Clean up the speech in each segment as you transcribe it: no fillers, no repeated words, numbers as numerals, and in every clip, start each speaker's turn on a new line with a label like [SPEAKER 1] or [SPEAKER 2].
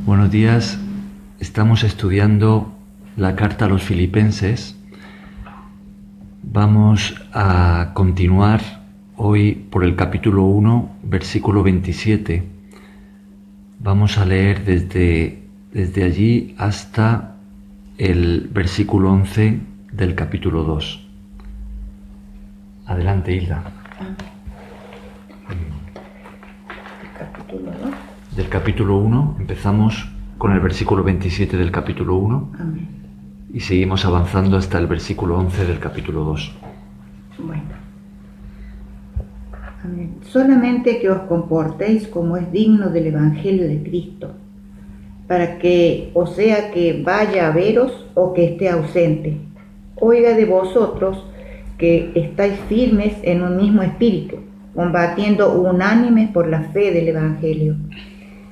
[SPEAKER 1] Buenos días, estamos estudiando la carta a los Filipenses. Vamos a continuar hoy por el capítulo 1, versículo 27. Vamos a leer desde allí hasta el versículo 11 del capítulo 2. Adelante, Hilda.
[SPEAKER 2] Capítulo 2.
[SPEAKER 1] Del capítulo 1 empezamos con el versículo 27 del capítulo 1.
[SPEAKER 2] Amén.
[SPEAKER 1] Y seguimos avanzando hasta el versículo 11 del capítulo 2.
[SPEAKER 2] Bueno. Amén. Solamente que os comportéis como es digno del Evangelio de Cristo, para que, o sea que vaya a veros o que esté ausente, oiga de vosotros que estáis firmes en un mismo espíritu, combatiendo unánimes por la fe del Evangelio,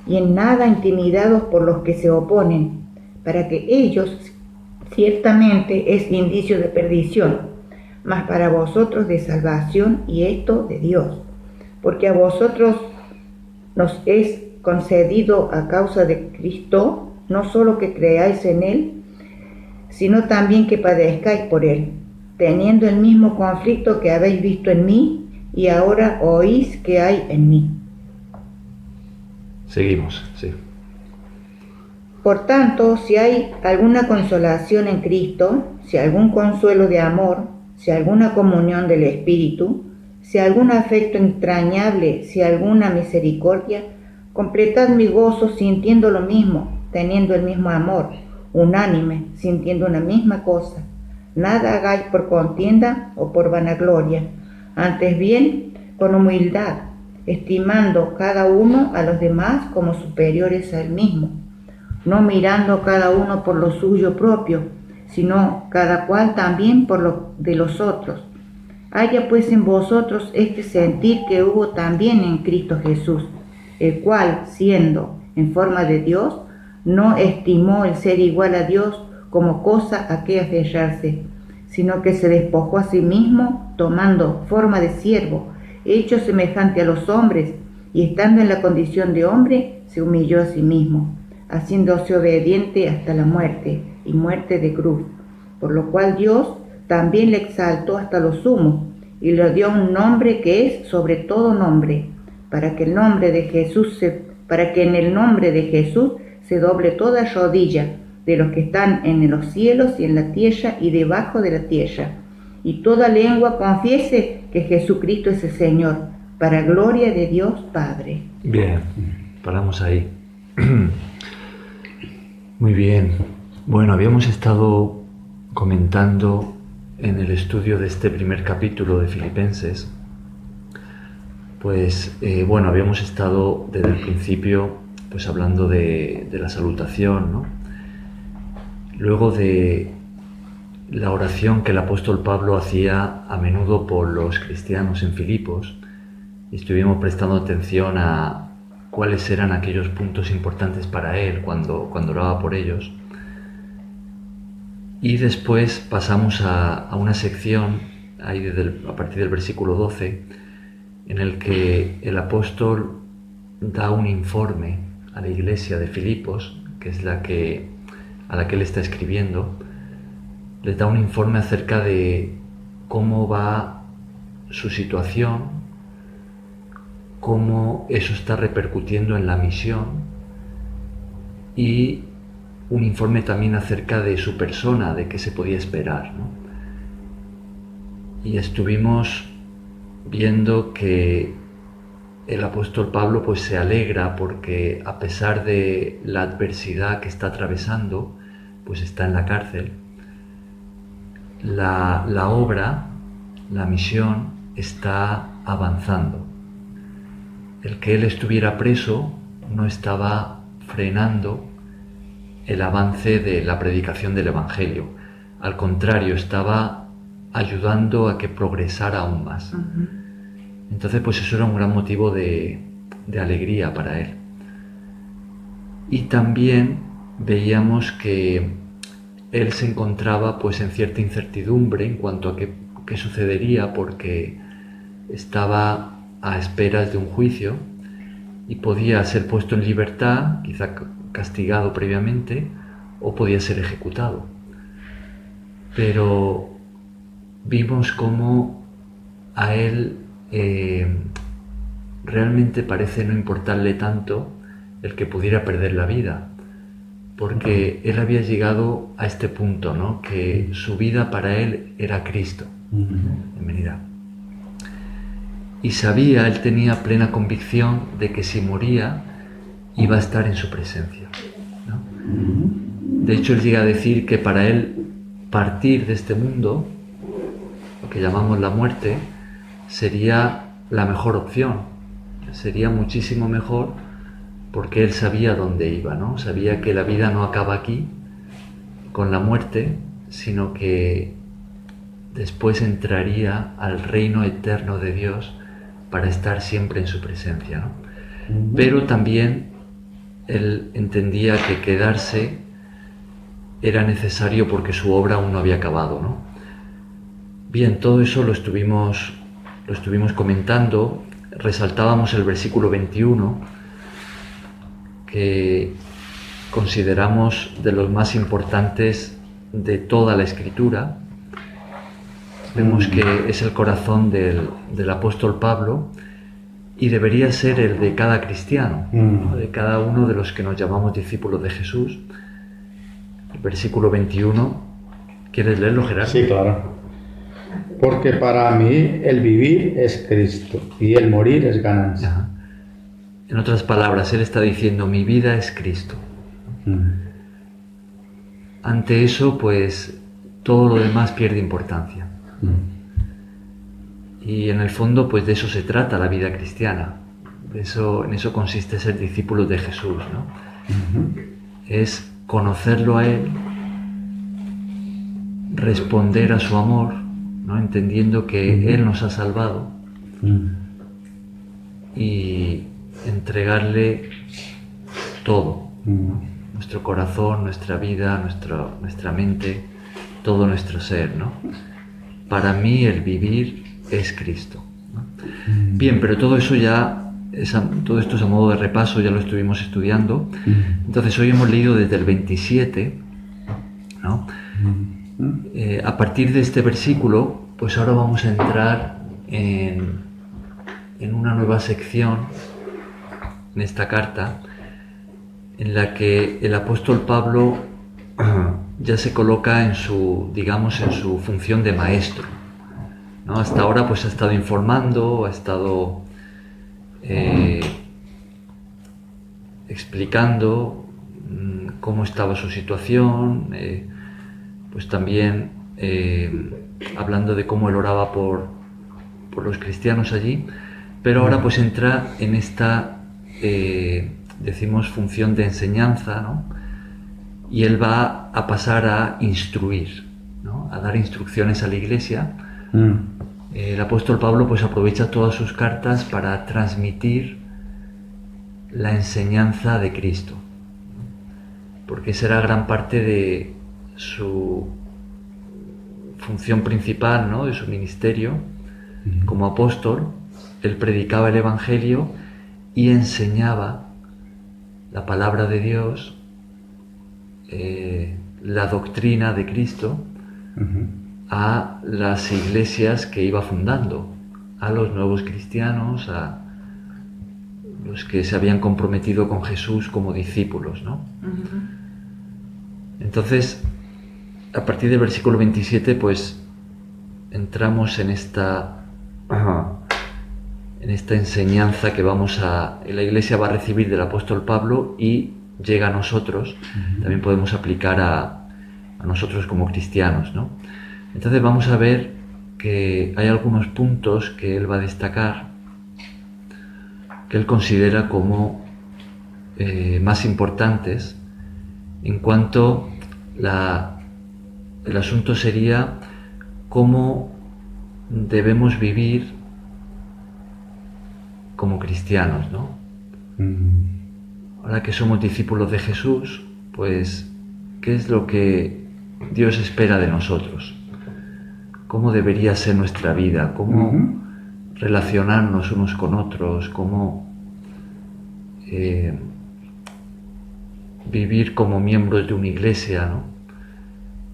[SPEAKER 2] y en nada intimidados por los que se oponen, para que ellos ciertamente es indicio de perdición, mas para vosotros de salvación, y esto de Dios, porque a vosotros nos es concedido a causa de Cristo, no solo que creáis en Él, sino también que padezcáis por Él, teniendo el mismo conflicto que habéis visto en mí, y ahora oís que hay en mí.
[SPEAKER 1] Seguimos, sí.
[SPEAKER 2] Por tanto, si hay alguna consolación en Cristo, si algún consuelo de amor, si alguna comunión del Espíritu, si algún afecto entrañable, si alguna misericordia, completad mi gozo sintiendo lo mismo, teniendo el mismo amor, unánime, sintiendo una misma cosa. Nada hagáis por contienda o por vanagloria, antes bien con humildad, estimando cada uno a los demás como superiores a él mismo, no mirando cada uno por lo suyo propio, sino cada cual también por lo de los otros. Haya pues en vosotros este sentir que hubo también en Cristo Jesús, el cual, siendo en forma de Dios, no estimó el ser igual a Dios como cosa a que aferrarse, sino que se despojó a sí mismo, tomando forma de siervo, hecho semejante a los hombres, y estando en la condición de hombre, se humilló a sí mismo, haciéndose obediente hasta la muerte, y muerte de cruz, por lo cual Dios también le exaltó hasta lo sumo, y le dio un nombre que es sobre todo nombre, para que en el nombre de Jesús se doble toda rodilla, de los que están en los cielos y en la tierra y debajo de la tierra, y toda lengua confiese que Jesucristo es el Señor, para gloria de Dios Padre.
[SPEAKER 1] Bien, paramos ahí. Muy bien. Bueno, habíamos estado comentando en el estudio de este primer capítulo de Filipenses, pues habíamos estado desde el principio pues hablando de la salutación, ¿no? Luego de la oración que el apóstol Pablo hacía a menudo por los cristianos en Filipos, estuvimos prestando atención a cuáles eran aquellos puntos importantes para él cuando oraba por ellos. Y después pasamos a una sección, ahí a partir del versículo 12, en el que el apóstol da un informe a la iglesia de Filipos, que es a la que él está escribiendo. Les da un informe acerca de cómo va su situación, cómo eso está repercutiendo en la misión, y un informe también acerca de su persona, de qué se podía esperar, ¿no? Y estuvimos viendo que el apóstol Pablo pues se alegra porque, a pesar de la adversidad que está atravesando, pues está en la cárcel. La obra, la misión está avanzando. El que él estuviera preso no estaba frenando el avance de la predicación del Evangelio. Al contrario, estaba ayudando a que progresara aún más. Entonces, pues eso era un gran motivo de alegría para él. Y también veíamos que él se encontraba pues en cierta incertidumbre en cuanto a qué sucedería, porque estaba a esperas de un juicio y podía ser puesto en libertad, quizá castigado previamente o podía ser ejecutado. Pero vimos cómo a él realmente parece no importarle tanto el que pudiera perder la vida, porque él había llegado a este punto, ¿no? Que su vida para él era Cristo en venida. Y sabía, él tenía plena convicción de que si moría iba a estar en su presencia, ¿no? De hecho, él llega a decir que para él partir de este mundo, lo que llamamos la muerte, sería la mejor opción, sería muchísimo mejor, porque él sabía dónde iba, ¿no? Sabía que la vida no acaba aquí con la muerte, sino que después entraría al reino eterno de Dios para estar siempre en su presencia, ¿no? Pero también él entendía que quedarse era necesario porque su obra aún no había acabado, ¿no? Bien, todo eso lo estuvimos comentando. Resaltábamos el versículo 21, que consideramos de los más importantes de toda la Escritura. Vemos que es el corazón del apóstol Pablo y debería ser el de cada cristiano, ¿no? De cada uno de los que nos llamamos discípulos de Jesús. El versículo 21, ¿quieres leerlo, Gerardo?
[SPEAKER 3] Sí, claro. Porque para mí el vivir es Cristo y el morir es ganancia.
[SPEAKER 1] Ajá. En otras palabras, él está diciendo, mi vida es Cristo. Ante eso, pues, todo lo demás pierde importancia. Y en el fondo, pues, de eso se trata la vida cristiana. En eso consiste ser discípulos de Jesús, ¿no? Es conocerlo a Él, responder a su amor, ¿no? Entendiendo que Él nos ha salvado y entregarle todo, nuestro corazón, nuestra vida, nuestra mente, todo nuestro ser, ¿no? Para mí el vivir es Cristo, ¿no? Bien, pero todo eso todo esto es a modo de repaso, ya lo estuvimos estudiando. Entonces hoy hemos leído desde el 27, ¿no? A partir de este versículo, pues ahora vamos a entrar en una nueva sección en esta carta, en la que el apóstol Pablo ya se coloca en su función de maestro, ¿no? Hasta ahora pues ha estado informando, ha estado explicando cómo estaba su situación, pues también hablando de cómo él oraba por los cristianos allí, pero ahora pues entra en esta función de enseñanza, ¿no? Y él va a pasar a instruir, ¿no? A dar instrucciones a la iglesia. El apóstol Pablo pues aprovecha todas sus cartas para transmitir la enseñanza de Cristo, porque esa era gran parte de su función principal, ¿no? De su ministerio como apóstol. Él predicaba el Evangelio y enseñaba la palabra de Dios, la doctrina de Cristo, a las iglesias que iba fundando, a los nuevos cristianos, a los que se habían comprometido con Jesús como discípulos, ¿no? Entonces, a partir del versículo 27, pues entramos en esta enseñanza que la iglesia va a recibir del apóstol Pablo y llega a nosotros. También podemos aplicar a nosotros como cristianos, ¿no? Entonces vamos a ver que hay algunos puntos que él va a destacar, que él considera como más importantes, en cuanto el asunto sería cómo debemos vivir como cristianos, ¿no? Ahora que somos discípulos de Jesús, pues, ¿qué es lo que Dios espera de nosotros? ¿Cómo debería ser nuestra vida? ¿Cómo relacionarnos unos con otros? ¿Cómo vivir como miembros de una iglesia, ¿no?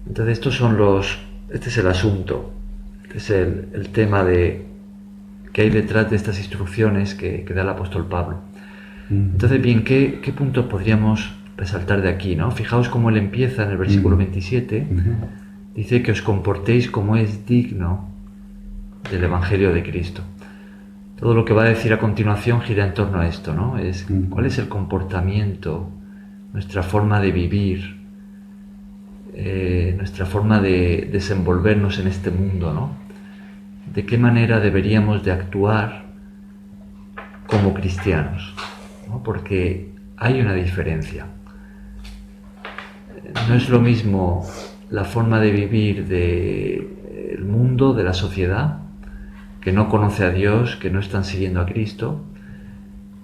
[SPEAKER 1] Entonces este es el asunto, este es el tema que hay detrás de estas instrucciones que da el apóstol Pablo. Entonces, bien, ¿qué puntos podríamos resaltar de aquí, ¿no? Fijaos cómo él empieza en el versículo 27, dice que os comportéis como es digno del Evangelio de Cristo. Todo lo que va a decir a continuación gira en torno a esto, ¿no? ¿Cuál es el comportamiento, nuestra forma de vivir, nuestra forma de desenvolvernos en este mundo, ¿no? ¿De qué manera deberíamos de actuar como cristianos, ¿no? Porque hay una diferencia. No es lo mismo la forma de vivir del mundo, de la sociedad, que no conoce a Dios, que no están siguiendo a Cristo,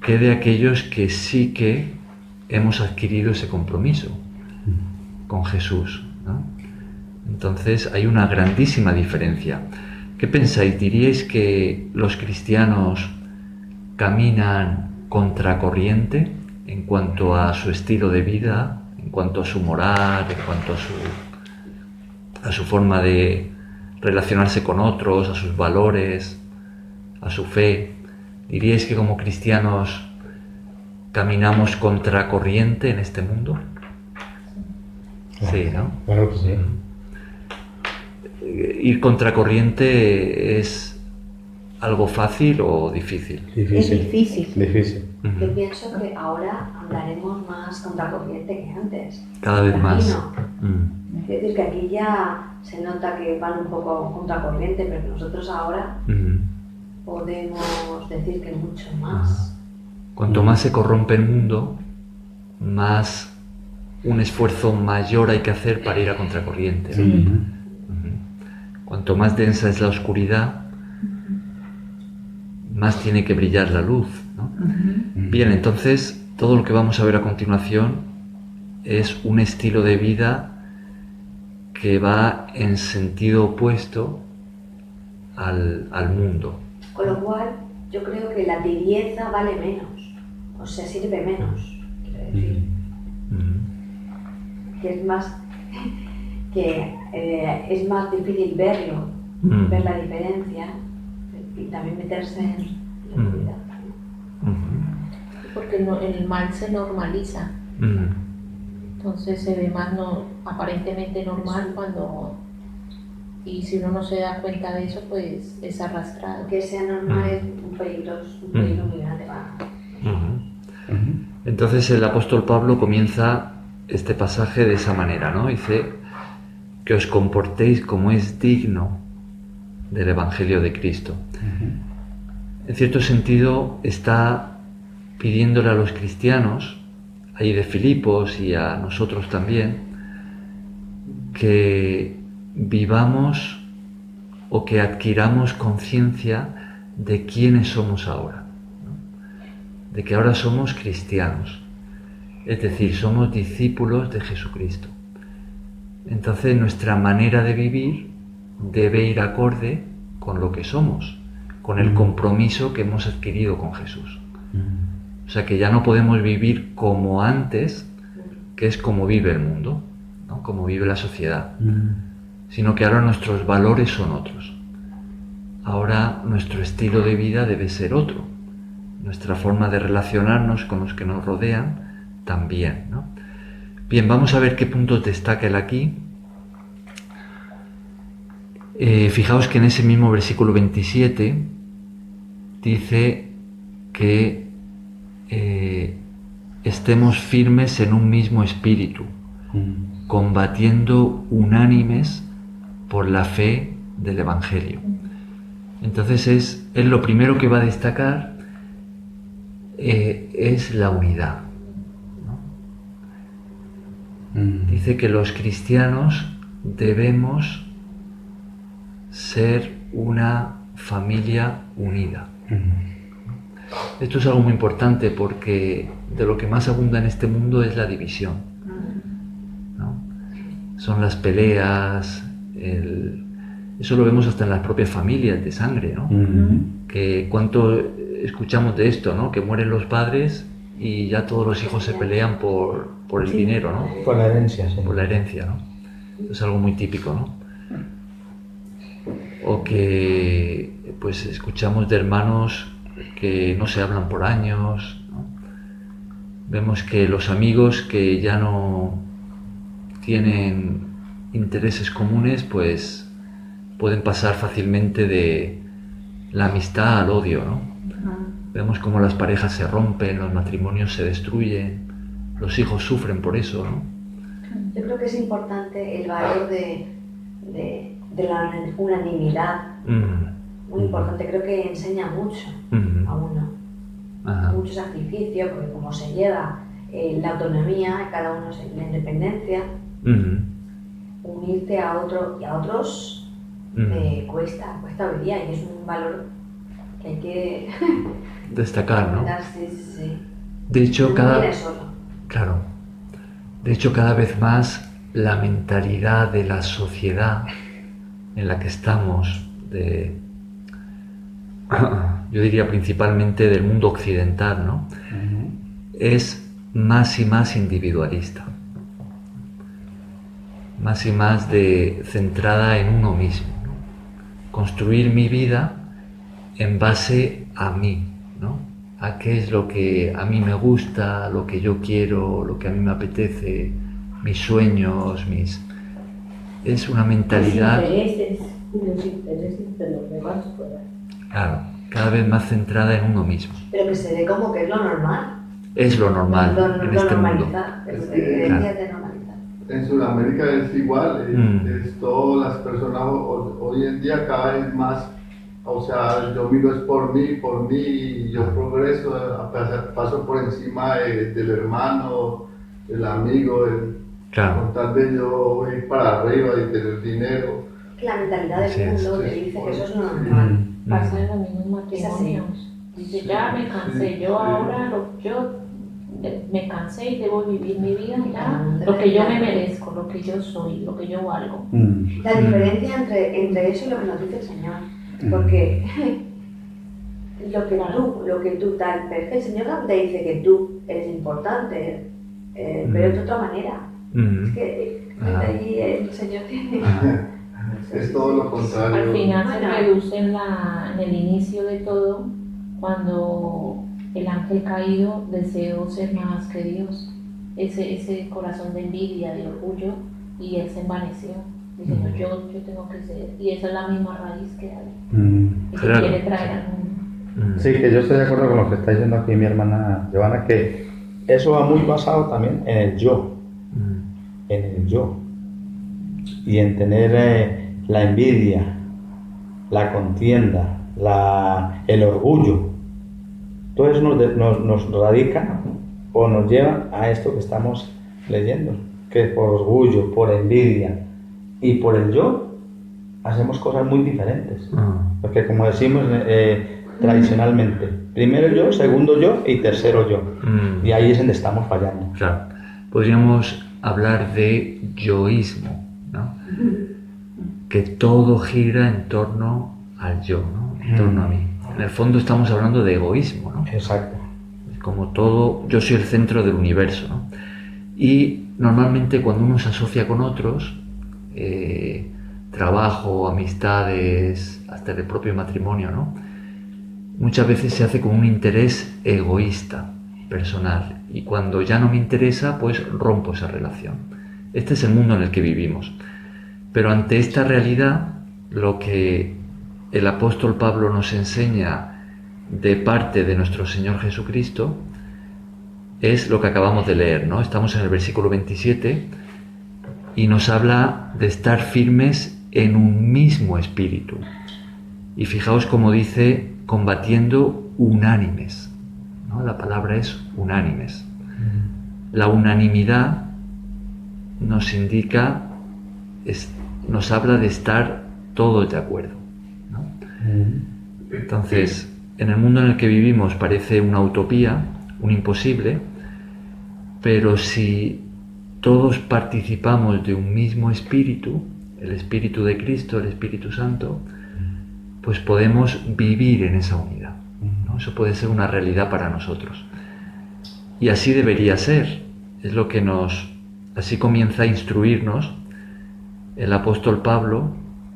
[SPEAKER 1] que de aquellos que sí que hemos adquirido ese compromiso con Jesús, ¿no? Entonces hay una grandísima diferencia. ¿Qué pensáis? ¿Diríais que los cristianos caminan contracorriente en cuanto a su estilo de vida, en cuanto a su moral, en cuanto a su forma de relacionarse con otros, a sus valores, a su fe? ¿Diríais que como cristianos caminamos contracorriente en este mundo? Sí, ¿no?
[SPEAKER 3] Claro que sí.
[SPEAKER 1] ¿Ir contracorriente es algo fácil o difícil?
[SPEAKER 3] Difícil.
[SPEAKER 2] Es difícil.
[SPEAKER 3] Difícil.
[SPEAKER 4] Yo pienso que ahora andaremos más contracorriente que antes.
[SPEAKER 1] Cada vez más.
[SPEAKER 4] Camino. Es decir, que aquí ya se nota que van un poco contracorriente, pero que nosotros ahora podemos decir que mucho más.
[SPEAKER 1] Cuanto más se corrompe el mundo, más un esfuerzo mayor hay que hacer para ir a contracorriente, ¿no?
[SPEAKER 2] Sí.
[SPEAKER 1] Cuanto más densa es la oscuridad, más tiene que brillar la luz, ¿no? Bien, entonces todo lo que vamos a ver a continuación es un estilo de vida que va en sentido opuesto al mundo.
[SPEAKER 4] Con lo cual, yo creo que la tibieza vale menos, o sea, sirve menos, quiero decir. Que es más difícil verlo, ver la diferencia y también meterse en la oscuridad.
[SPEAKER 5] Porque el mal se normaliza. Entonces se ve más aparentemente normal cuando... Y si uno no se da cuenta de eso, pues es arrastrado.
[SPEAKER 4] Que sea normal es un peligro muy grande para...
[SPEAKER 1] Entonces el apóstol Pablo comienza este pasaje de esa manera, ¿no? Dice que os comportéis como es digno del Evangelio de Cristo. En cierto sentido está pidiéndole a los cristianos, ahí de Filipos y a nosotros también, que vivamos o que adquiramos conciencia de quiénes somos ahora, ¿no? De que ahora somos cristianos, es decir, somos discípulos de Jesucristo. Entonces nuestra manera de vivir debe ir acorde con lo que somos, con el compromiso que hemos adquirido con Jesús. O sea que ya no podemos vivir como antes, que es como vive el mundo, ¿no? Como vive la sociedad, sino que ahora nuestros valores son otros. Ahora nuestro estilo de vida debe ser otro, nuestra forma de relacionarnos con los que nos rodean también, ¿no? Bien, vamos a ver qué puntos destaca él aquí. Fijaos que en ese mismo versículo 27 dice que estemos firmes en un mismo espíritu, combatiendo unánimes por la fe del Evangelio. Entonces es lo primero que va a destacar, es la unidad, ¿no? Dice que los cristianos debemos ser una familia unida. Esto es algo muy importante porque de lo que más abunda en este mundo es la división, ¿no? Son las peleas, eso lo vemos hasta en las propias familias de sangre, ¿no? Que cuánto escuchamos de esto, ¿no? Que mueren los padres y ya todos los hijos se pelean por el dinero, ¿no?
[SPEAKER 3] Por la herencia, sí.
[SPEAKER 1] Por la herencia, ¿no? Es algo muy típico, ¿no? O que pues escuchamos de hermanos que no se hablan por años, ¿no? Vemos que los amigos que ya no tienen intereses comunes, pues pueden pasar fácilmente de la amistad al odio, ¿no? Vemos cómo las parejas se rompen, los matrimonios se destruyen, los hijos sufren por eso, ¿no?
[SPEAKER 4] Yo creo que es importante el valor de la unanimidad. Muy importante, creo que enseña mucho a uno.
[SPEAKER 1] Ajá.
[SPEAKER 4] Mucho sacrificio, porque como se lleva la autonomía, cada uno la independencia, unirte a otro y a otros cuesta hoy día, y es un valor que hay que
[SPEAKER 1] destacar, ¿no?
[SPEAKER 4] Sí.
[SPEAKER 1] De hecho,
[SPEAKER 4] No viene solo.
[SPEAKER 1] Claro. De hecho, cada vez más la mentalidad de la sociedad en la que estamos, yo diría principalmente del mundo occidental, ¿no? Es más y más individualista, más y más centrada en uno mismo, ¿no? Construir mi vida en base a mí, ¿no? A qué es lo que a mí me gusta, lo que yo quiero, lo que a mí me apetece, mis sueños, Es una mentalidad...
[SPEAKER 5] Los intereses de los demás, pues.
[SPEAKER 1] Claro, cada vez más centrada en uno mismo.
[SPEAKER 4] Pero que se ve como que es lo normal.
[SPEAKER 1] Es lo normal en este mundo.
[SPEAKER 4] Es que debería de normalizar.
[SPEAKER 6] En Sudamérica es igual, todas las personas hoy en día cada vez más, o sea, yo miro es por mí y yo progreso, paso por encima del hermano, del amigo, con tal de yo ir para arriba y tener dinero.
[SPEAKER 4] La mentalidad del mundo te dice que eso es normal.
[SPEAKER 5] Pasa en los mismos matrimonios. Dice, ya me cansé, yo ahora me cansé y debo vivir mi vida ya, lo que yo me merezco, lo que yo soy, lo que yo valgo.
[SPEAKER 4] La diferencia entre eso y lo que nos dice el Señor, porque lo que tú tal, pero es que el Señor no te dice que tú eres importante, pero es de otra manera. Es que ahí el Señor tiene...
[SPEAKER 6] Es todo lo contrario.
[SPEAKER 5] Al final se reduce en el inicio de todo, cuando el ángel caído deseó ser más que Dios. Ese corazón de envidia, de orgullo, y él se envaneció. Diciendo, yo tengo que ser. Y esa es la misma raíz que hay. Y que quiere traer al mundo.
[SPEAKER 3] Sí, que yo estoy de acuerdo con lo que está diciendo aquí mi hermana Giovanna, que eso va muy basado también en el yo. En el yo. Y en tener la envidia, la contienda, el orgullo. Todo eso nos radica o nos lleva a esto que estamos leyendo, que por orgullo, por envidia y por el yo hacemos cosas muy diferentes. Porque como decimos tradicionalmente, primero yo, segundo yo y tercero yo. Y ahí es donde estamos fallando.
[SPEAKER 1] Claro. Podríamos hablar de yoísmo, ¿no? Que todo gira en torno al yo, ¿no? En torno a mí. En el fondo estamos hablando de egoísmo, ¿no?
[SPEAKER 3] Exacto.
[SPEAKER 1] Como todo, yo soy el centro del universo, ¿no? Y normalmente cuando uno se asocia con otros, trabajo, amistades, hasta el propio matrimonio, ¿no? Muchas veces se hace con un interés egoísta, personal, y cuando ya no me interesa, pues rompo esa relación. Este es el mundo en el que vivimos. Pero ante esta realidad, lo que el apóstol Pablo nos enseña de parte de nuestro Señor Jesucristo es lo que acabamos de leer, ¿no? Estamos en el versículo 27 y nos habla de estar firmes en un mismo espíritu. Y fijaos cómo dice, combatiendo unánimes, ¿no? La palabra es unánimes. La unanimidad nos indica, nos habla de estar todos de acuerdo, ¿no? Entonces, en el mundo en el que vivimos parece una utopía, un imposible, pero si todos participamos de un mismo espíritu, el Espíritu de Cristo, el Espíritu Santo, pues podemos vivir en esa unidad, ¿no? Eso puede ser una realidad para nosotros. Y así debería ser. Es lo que así comienza a instruirnos el apóstol Pablo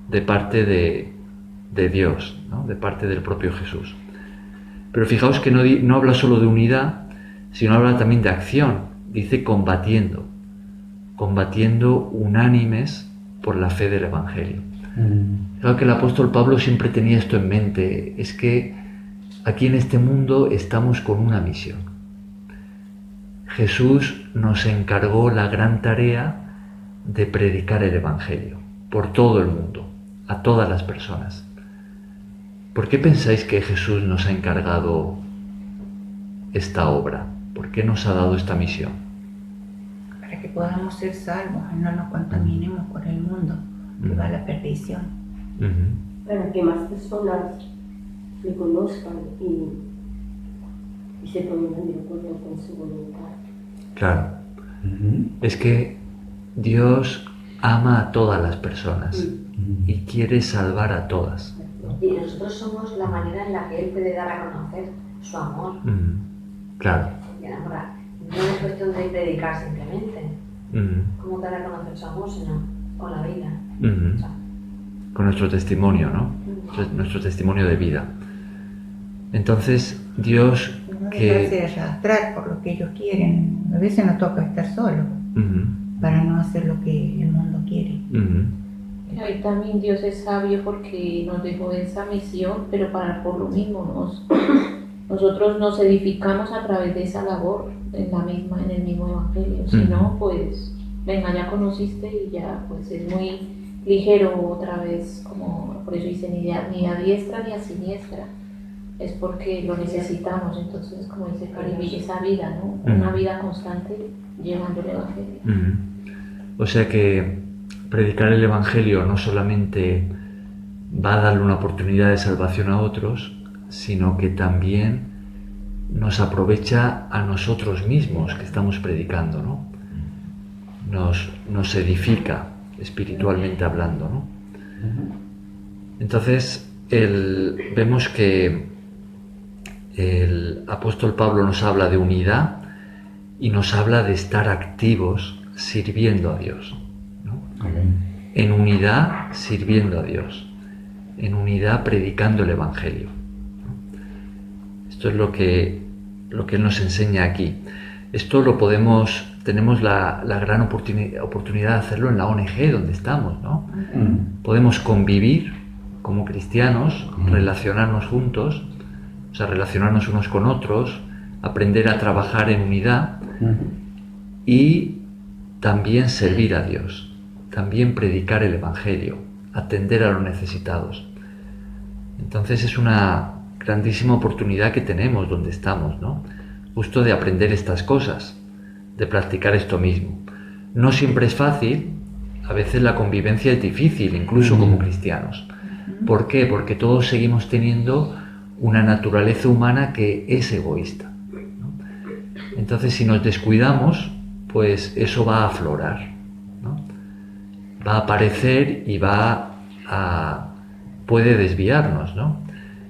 [SPEAKER 1] de parte de Dios, ¿no? De parte del propio Jesús. Pero fijaos que no habla solo de unidad, sino habla también de acción. Dice combatiendo unánimes por la fe del Evangelio. Claro que el apóstol Pablo siempre tenía esto en mente, es que aquí en este mundo estamos con una misión. Jesús nos encargó la gran tarea de predicar el Evangelio por todo el mundo, a todas las personas. ¿Por qué pensáis que Jesús nos ha encargado esta obra? ¿Por qué nos ha dado esta misión?
[SPEAKER 2] Para que podamos ser salvos y no nos contaminemos con el mundo que va a la perdición.
[SPEAKER 7] Para que más personas le conozcan y se pongan de acuerdo con su voluntad.
[SPEAKER 1] Claro. Es que Dios ama a todas las personas y quiere salvar a todas.
[SPEAKER 4] Y nosotros somos la manera en la que Él puede dar a conocer su amor.
[SPEAKER 1] Claro.
[SPEAKER 4] Y enamorar. No es cuestión de predicar simplemente. Cómo dar a conocer su amor, sino con la vida. O sea,
[SPEAKER 1] con nuestro testimonio, ¿no? Nuestro testimonio de vida. Entonces, Dios
[SPEAKER 2] No dejarse arrastrar por lo que ellos quieren. A veces nos toca estar solos para no hacer lo que el mundo quiere.
[SPEAKER 5] Ahí también Dios es sabio porque nos dejó esa misión, pero por lo mismo nosotros nos edificamos a través de esa labor en el mismo evangelio. Si no, pues venga, ya conociste y ya pues es muy ligero otra vez, como por eso dice ni a diestra ni a siniestra, es porque lo necesitamos. Entonces, como dice Cari, esa vida, ¿no? Una vida constante llevando el evangelio.
[SPEAKER 1] O sea que predicar el Evangelio no solamente va a darle una oportunidad de salvación a otros, sino que también nos aprovecha a nosotros mismos que estamos predicando, ¿no? Nos edifica espiritualmente hablando, ¿no? Entonces, vemos que el apóstol Pablo nos habla de unidad y nos habla de estar activos sirviendo a Dios. En unidad sirviendo a Dios, en unidad predicando el Evangelio. Esto es lo que Él nos enseña aquí. Esto tenemos la gran oportunidad de hacerlo en la ONG donde estamos, ¿no? Podemos convivir como cristianos, relacionarnos juntos, o sea, relacionarnos unos con otros, aprender a trabajar en unidad y también servir a Dios. También predicar el Evangelio, atender a los necesitados. Entonces es una grandísima oportunidad que tenemos donde estamos, ¿no? Justo de aprender estas cosas, de practicar esto mismo. No siempre es fácil, a veces la convivencia es difícil, incluso como cristianos. ¿Por qué? Porque todos seguimos teniendo una naturaleza humana que es egoísta, ¿no? Entonces si nos descuidamos, pues eso va a aflorar, ¿no? Va a aparecer y puede desviarnos, ¿no?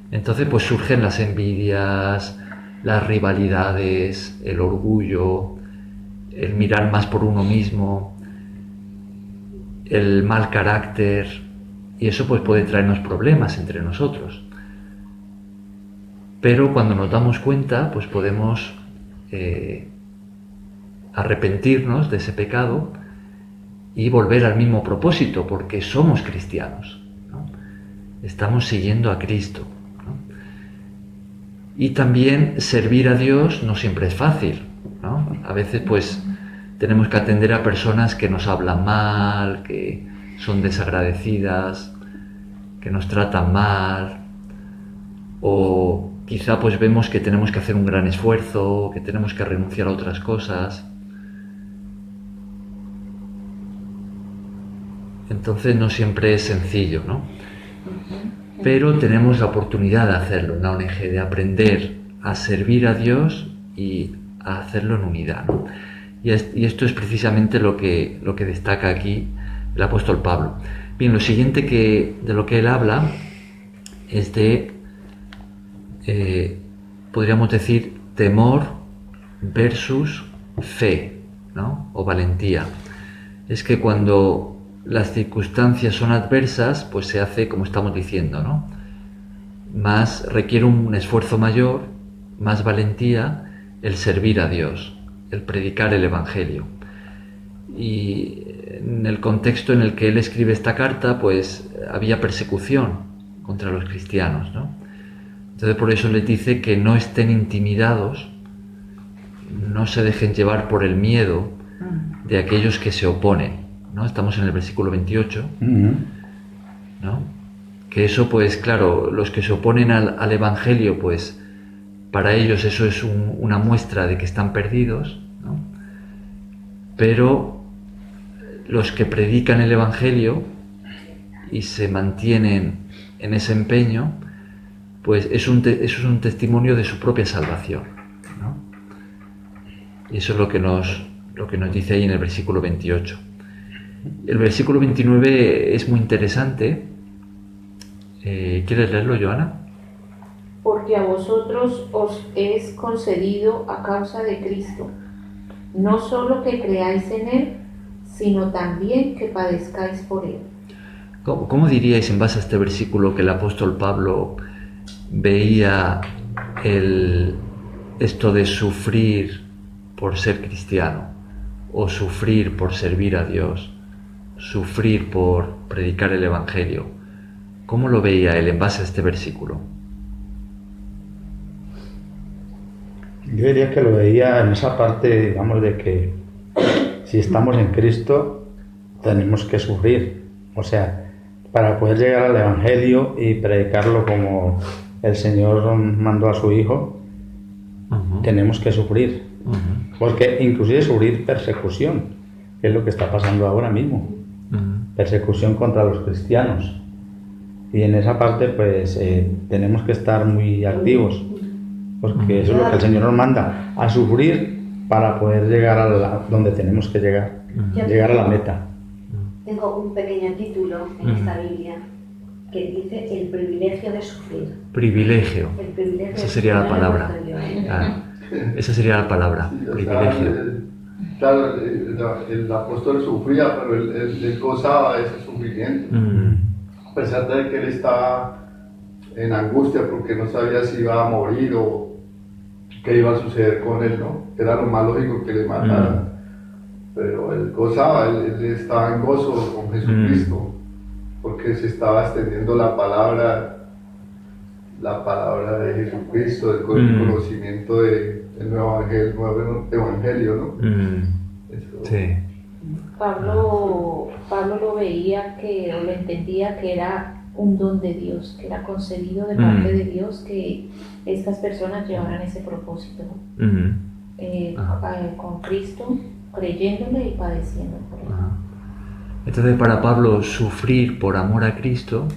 [SPEAKER 1] Entonces pues surgen las envidias, las rivalidades, el orgullo, el mirar más por uno mismo, el mal carácter, y eso pues puede traernos problemas entre nosotros. Pero cuando nos damos cuenta, pues podemos arrepentirnos de ese pecado y volver al mismo propósito, porque somos cristianos, ¿no? Estamos siguiendo a Cristo, ¿no? Y también servir a Dios no siempre es fácil, ¿no? A veces pues tenemos que atender a personas que nos hablan mal, que son desagradecidas, que nos tratan mal, o quizá pues vemos que tenemos que hacer un gran esfuerzo, que tenemos que renunciar a otras cosas. Entonces no siempre es sencillo, ¿no? Pero tenemos la oportunidad de hacerlo en la ONG, de aprender a servir a Dios y a hacerlo en unidad, ¿no? Y esto es precisamente lo que destaca aquí el apóstol Pablo. Bien, lo siguiente de lo que él habla es de, podríamos decir, temor versus fe, ¿no? O valentía. Es que cuando las circunstancias son adversas, pues se hace como estamos diciendo, ¿no? Requiere un esfuerzo mayor, más valentía, el servir a Dios, el predicar el Evangelio. Y en el contexto en el que él escribe esta carta, pues había persecución contra los cristianos, ¿no? Entonces por eso les dice que no estén intimidados, no se dejen llevar por el miedo de aquellos que se oponen, ¿no? Estamos en el versículo 28, ¿no? Que eso, pues claro, los que se oponen al Evangelio, pues para ellos eso es una muestra de que están perdidos, ¿no? Pero los que predican el Evangelio y se mantienen en ese empeño, pues eso es un testimonio de su propia salvación, ¿no? Y eso es lo que nos dice ahí en el versículo 28. El versículo 29 es muy interesante. ¿Quieres leerlo, Joana?
[SPEAKER 5] Porque a vosotros os es concedido a causa de Cristo, no solo que creáis en Él, sino también que padezcáis por Él.
[SPEAKER 1] ¿Cómo diríais en base a este versículo que el apóstol Pablo veía esto de sufrir por ser cristiano, o sufrir por servir a Dios, sufrir por predicar el Evangelio? ¿Cómo lo veía él en base a este versículo?
[SPEAKER 3] Yo diría que lo veía en esa parte, digamos, de que si estamos en Cristo tenemos que sufrir. O sea, para poder llegar al Evangelio y predicarlo como el Señor mandó a su Hijo, tenemos que sufrir. Porque inclusive sufrir persecución, que es lo que está pasando ahora mismo. Persecución contra los cristianos. Y en esa parte pues tenemos que estar muy activos, porque eso es lo que el Señor nos manda, a sufrir para poder llegar a donde tenemos que llegar, llegar a la meta.
[SPEAKER 4] Tengo un pequeño título en esta Biblia que dice el privilegio de sufrir.
[SPEAKER 1] Privilegio.
[SPEAKER 4] El privilegio.
[SPEAKER 1] Esa sería la palabra. Esa sería la palabra,
[SPEAKER 6] Sí,
[SPEAKER 1] privilegio.
[SPEAKER 6] Claro, el apóstol sufría, pero él gozaba de ese sufrimiento. A pesar de que él estaba en angustia porque no sabía si iba a morir o qué iba a suceder con él, ¿no? Era lo más lógico que le mataran. Pero él gozaba, él estaba en gozo con Jesucristo, porque se estaba extendiendo la palabra de Jesucristo, el conocimiento del nuevo evangelio, ¿no? Eso.
[SPEAKER 1] Sí.
[SPEAKER 5] Pablo lo veía o lo entendía que era un don de Dios, que era concedido de parte de Dios que estas personas llevaran ese propósito, ¿no? Con Cristo, creyéndole y padeciendo por él.
[SPEAKER 1] Entonces para Pablo sufrir por amor a Cristo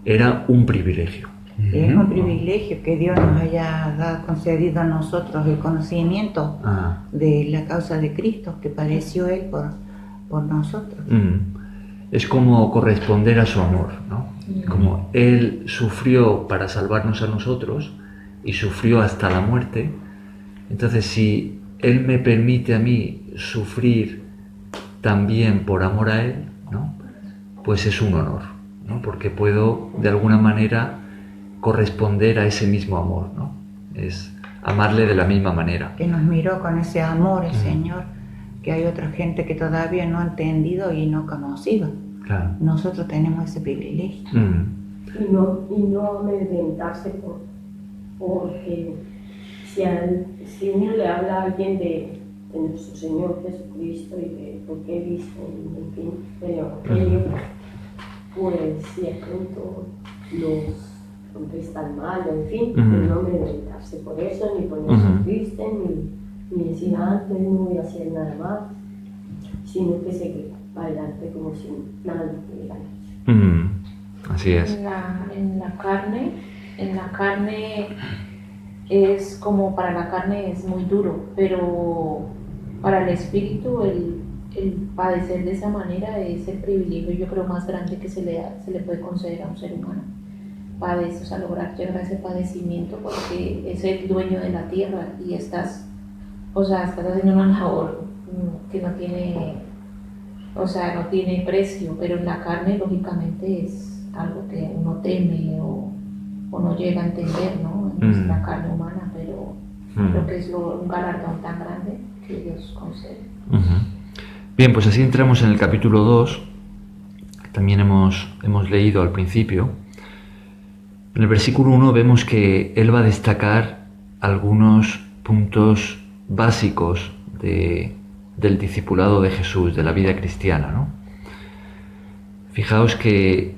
[SPEAKER 1] era un privilegio.
[SPEAKER 2] Es un privilegio que Dios nos haya concedido a nosotros el conocimiento de la causa de Cristo, que padeció Él por nosotros.
[SPEAKER 1] Es como corresponder a su amor, ¿no? Como Él sufrió para salvarnos a nosotros y sufrió hasta la muerte. Entonces si Él me permite a mí sufrir también por amor a Él, ¿no? Pues es un honor, ¿no? Porque puedo de alguna manera corresponder a ese mismo amor, ¿no? Es amarle de la misma manera.
[SPEAKER 2] Que nos miró con ese amor el Señor, que hay otra gente que todavía no ha entendido y no ha conocido.
[SPEAKER 1] Claro.
[SPEAKER 2] Nosotros tenemos ese privilegio.
[SPEAKER 7] Y no amedrentarse porque si uno le habla a alguien de nuestro Señor Jesucristo y de lo que he visto, en fin, del Evangelio, pues si de pronto los contestan mal, en fin, no amedrentarse por eso, ni ponerse triste, ni decir antes no voy a hacer nada más, sino que seguir adelante como si nada tuviera hecho.
[SPEAKER 1] Así es.
[SPEAKER 5] En la carne es como, para la carne es muy duro, pero para el espíritu el padecer de esa manera es el privilegio, yo creo, más grande que se le puede conceder a un ser humano. Lograr llegar a ese padecimiento, porque es el dueño de la tierra y estás o sea, estás haciendo una labor que no tiene, o sea, no tiene precio, pero en la carne lógicamente es algo que uno teme o no llega a entender, ¿no? En nuestra carne humana, pero creo que es un galardón tan grande que Dios concede.
[SPEAKER 1] Bien, pues así entramos en el capítulo 2, que también hemos leído al principio. En el versículo 1 vemos que él va a destacar algunos puntos básicos del discipulado de Jesús, de la vida cristiana, ¿no? Fijaos que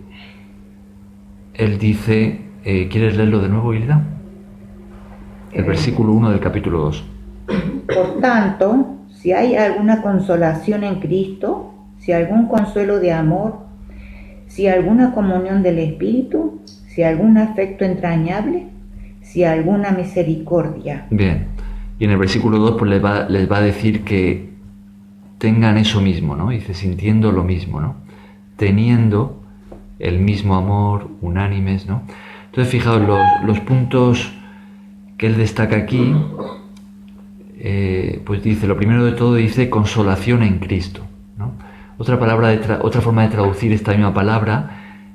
[SPEAKER 1] él dice, ¿quieres leerlo de nuevo, Hilda? El versículo 1 del capítulo 2.
[SPEAKER 2] Por tanto, si hay alguna consolación en Cristo, si algún consuelo de amor, si alguna comunión del Espíritu, si algún afecto entrañable, si alguna misericordia.
[SPEAKER 1] Bien, y en el versículo 2 pues les va a decir que tengan eso mismo, ¿no? Dice, sintiendo lo mismo, ¿no? Teniendo el mismo amor, unánimes, ¿no? Entonces, fijaos, los puntos que él destaca aquí, pues dice, lo primero de todo dice consolación en Cristo, ¿no? Otra forma de traducir esta misma palabra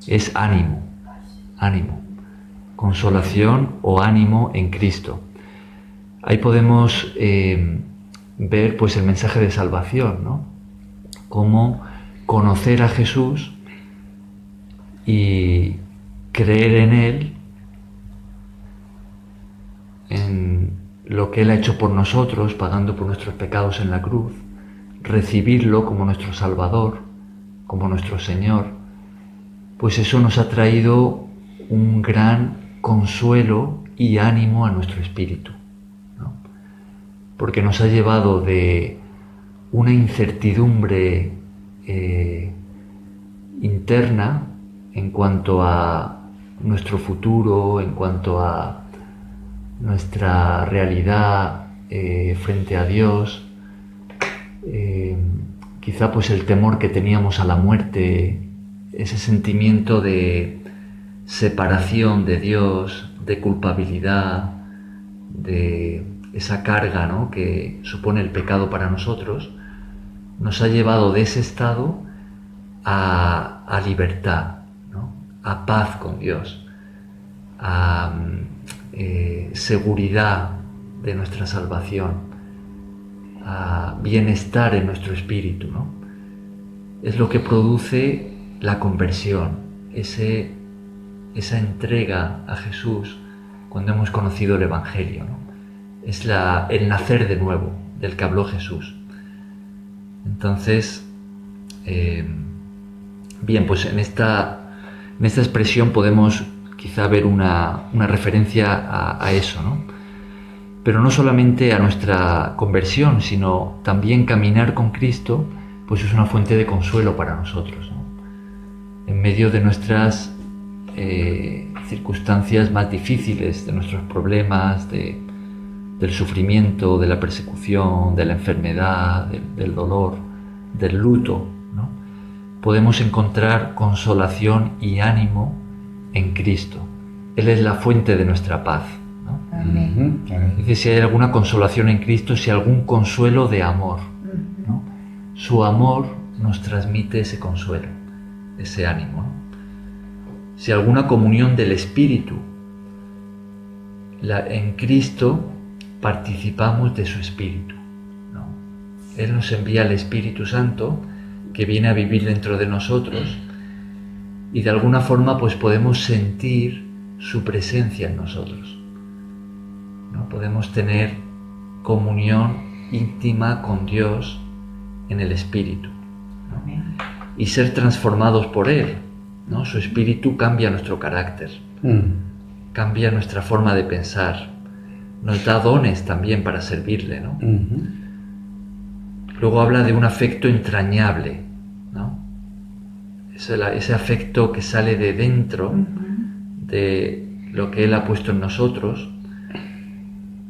[SPEAKER 1] es ánimo, consolación o ánimo en Cristo. Ahí podemos ver pues el mensaje de salvación, ¿no? Cómo conocer a Jesús y creer en Él, en lo que Él ha hecho por nosotros, pagando por nuestros pecados en la cruz, recibirlo como nuestro Salvador, como nuestro Señor, pues eso nos ha traído un gran consuelo y ánimo a nuestro espíritu, ¿no? Porque nos ha llevado de una incertidumbre interna en cuanto a nuestro futuro, en cuanto a nuestra realidad frente a Dios, quizá pues el temor que teníamos a la muerte, ese sentimiento de separación de Dios, de culpabilidad, de esa carga, ¿no?, que supone el pecado para nosotros, nos ha llevado de ese estado a libertad, ¿no?, a paz con Dios, a seguridad de nuestra salvación, a bienestar en nuestro espíritu, ¿no? Es lo que produce la conversión, esa entrega a Jesús cuando hemos conocido el Evangelio, ¿no? Es el nacer de nuevo del que habló Jesús. Entonces, bien, pues en esta expresión podemos quizá ver una referencia a eso, ¿no? Pero no solamente a nuestra conversión, sino también caminar con Cristo, pues es una fuente de consuelo para nosotros, ¿no? En medio de nuestras circunstancias más difíciles, de nuestros problemas, del sufrimiento, de la persecución, de la enfermedad, del dolor, del luto, ¿no?, podemos encontrar consolación y ánimo en Cristo. Él es la fuente de nuestra paz, ¿no?
[SPEAKER 2] Amén.
[SPEAKER 1] Dice, si hay alguna consolación en Cristo, si hay algún consuelo de amor, ¿no? Su amor nos transmite ese consuelo, ese ánimo, ¿no? Si alguna comunión del Espíritu, en Cristo participamos de su Espíritu, ¿no? Él nos envía el Espíritu Santo que viene a vivir dentro de nosotros y de alguna forma pues podemos sentir su presencia en nosotros, ¿no? Podemos tener comunión íntima con Dios en el Espíritu, ¿no?, y ser transformados por Él, ¿no? Su Espíritu cambia nuestro carácter, cambia nuestra forma de pensar, nos da dones también para servirle, ¿no? Luego habla de un afecto entrañable, ¿no? Ese afecto que sale de dentro de lo que Él ha puesto en nosotros,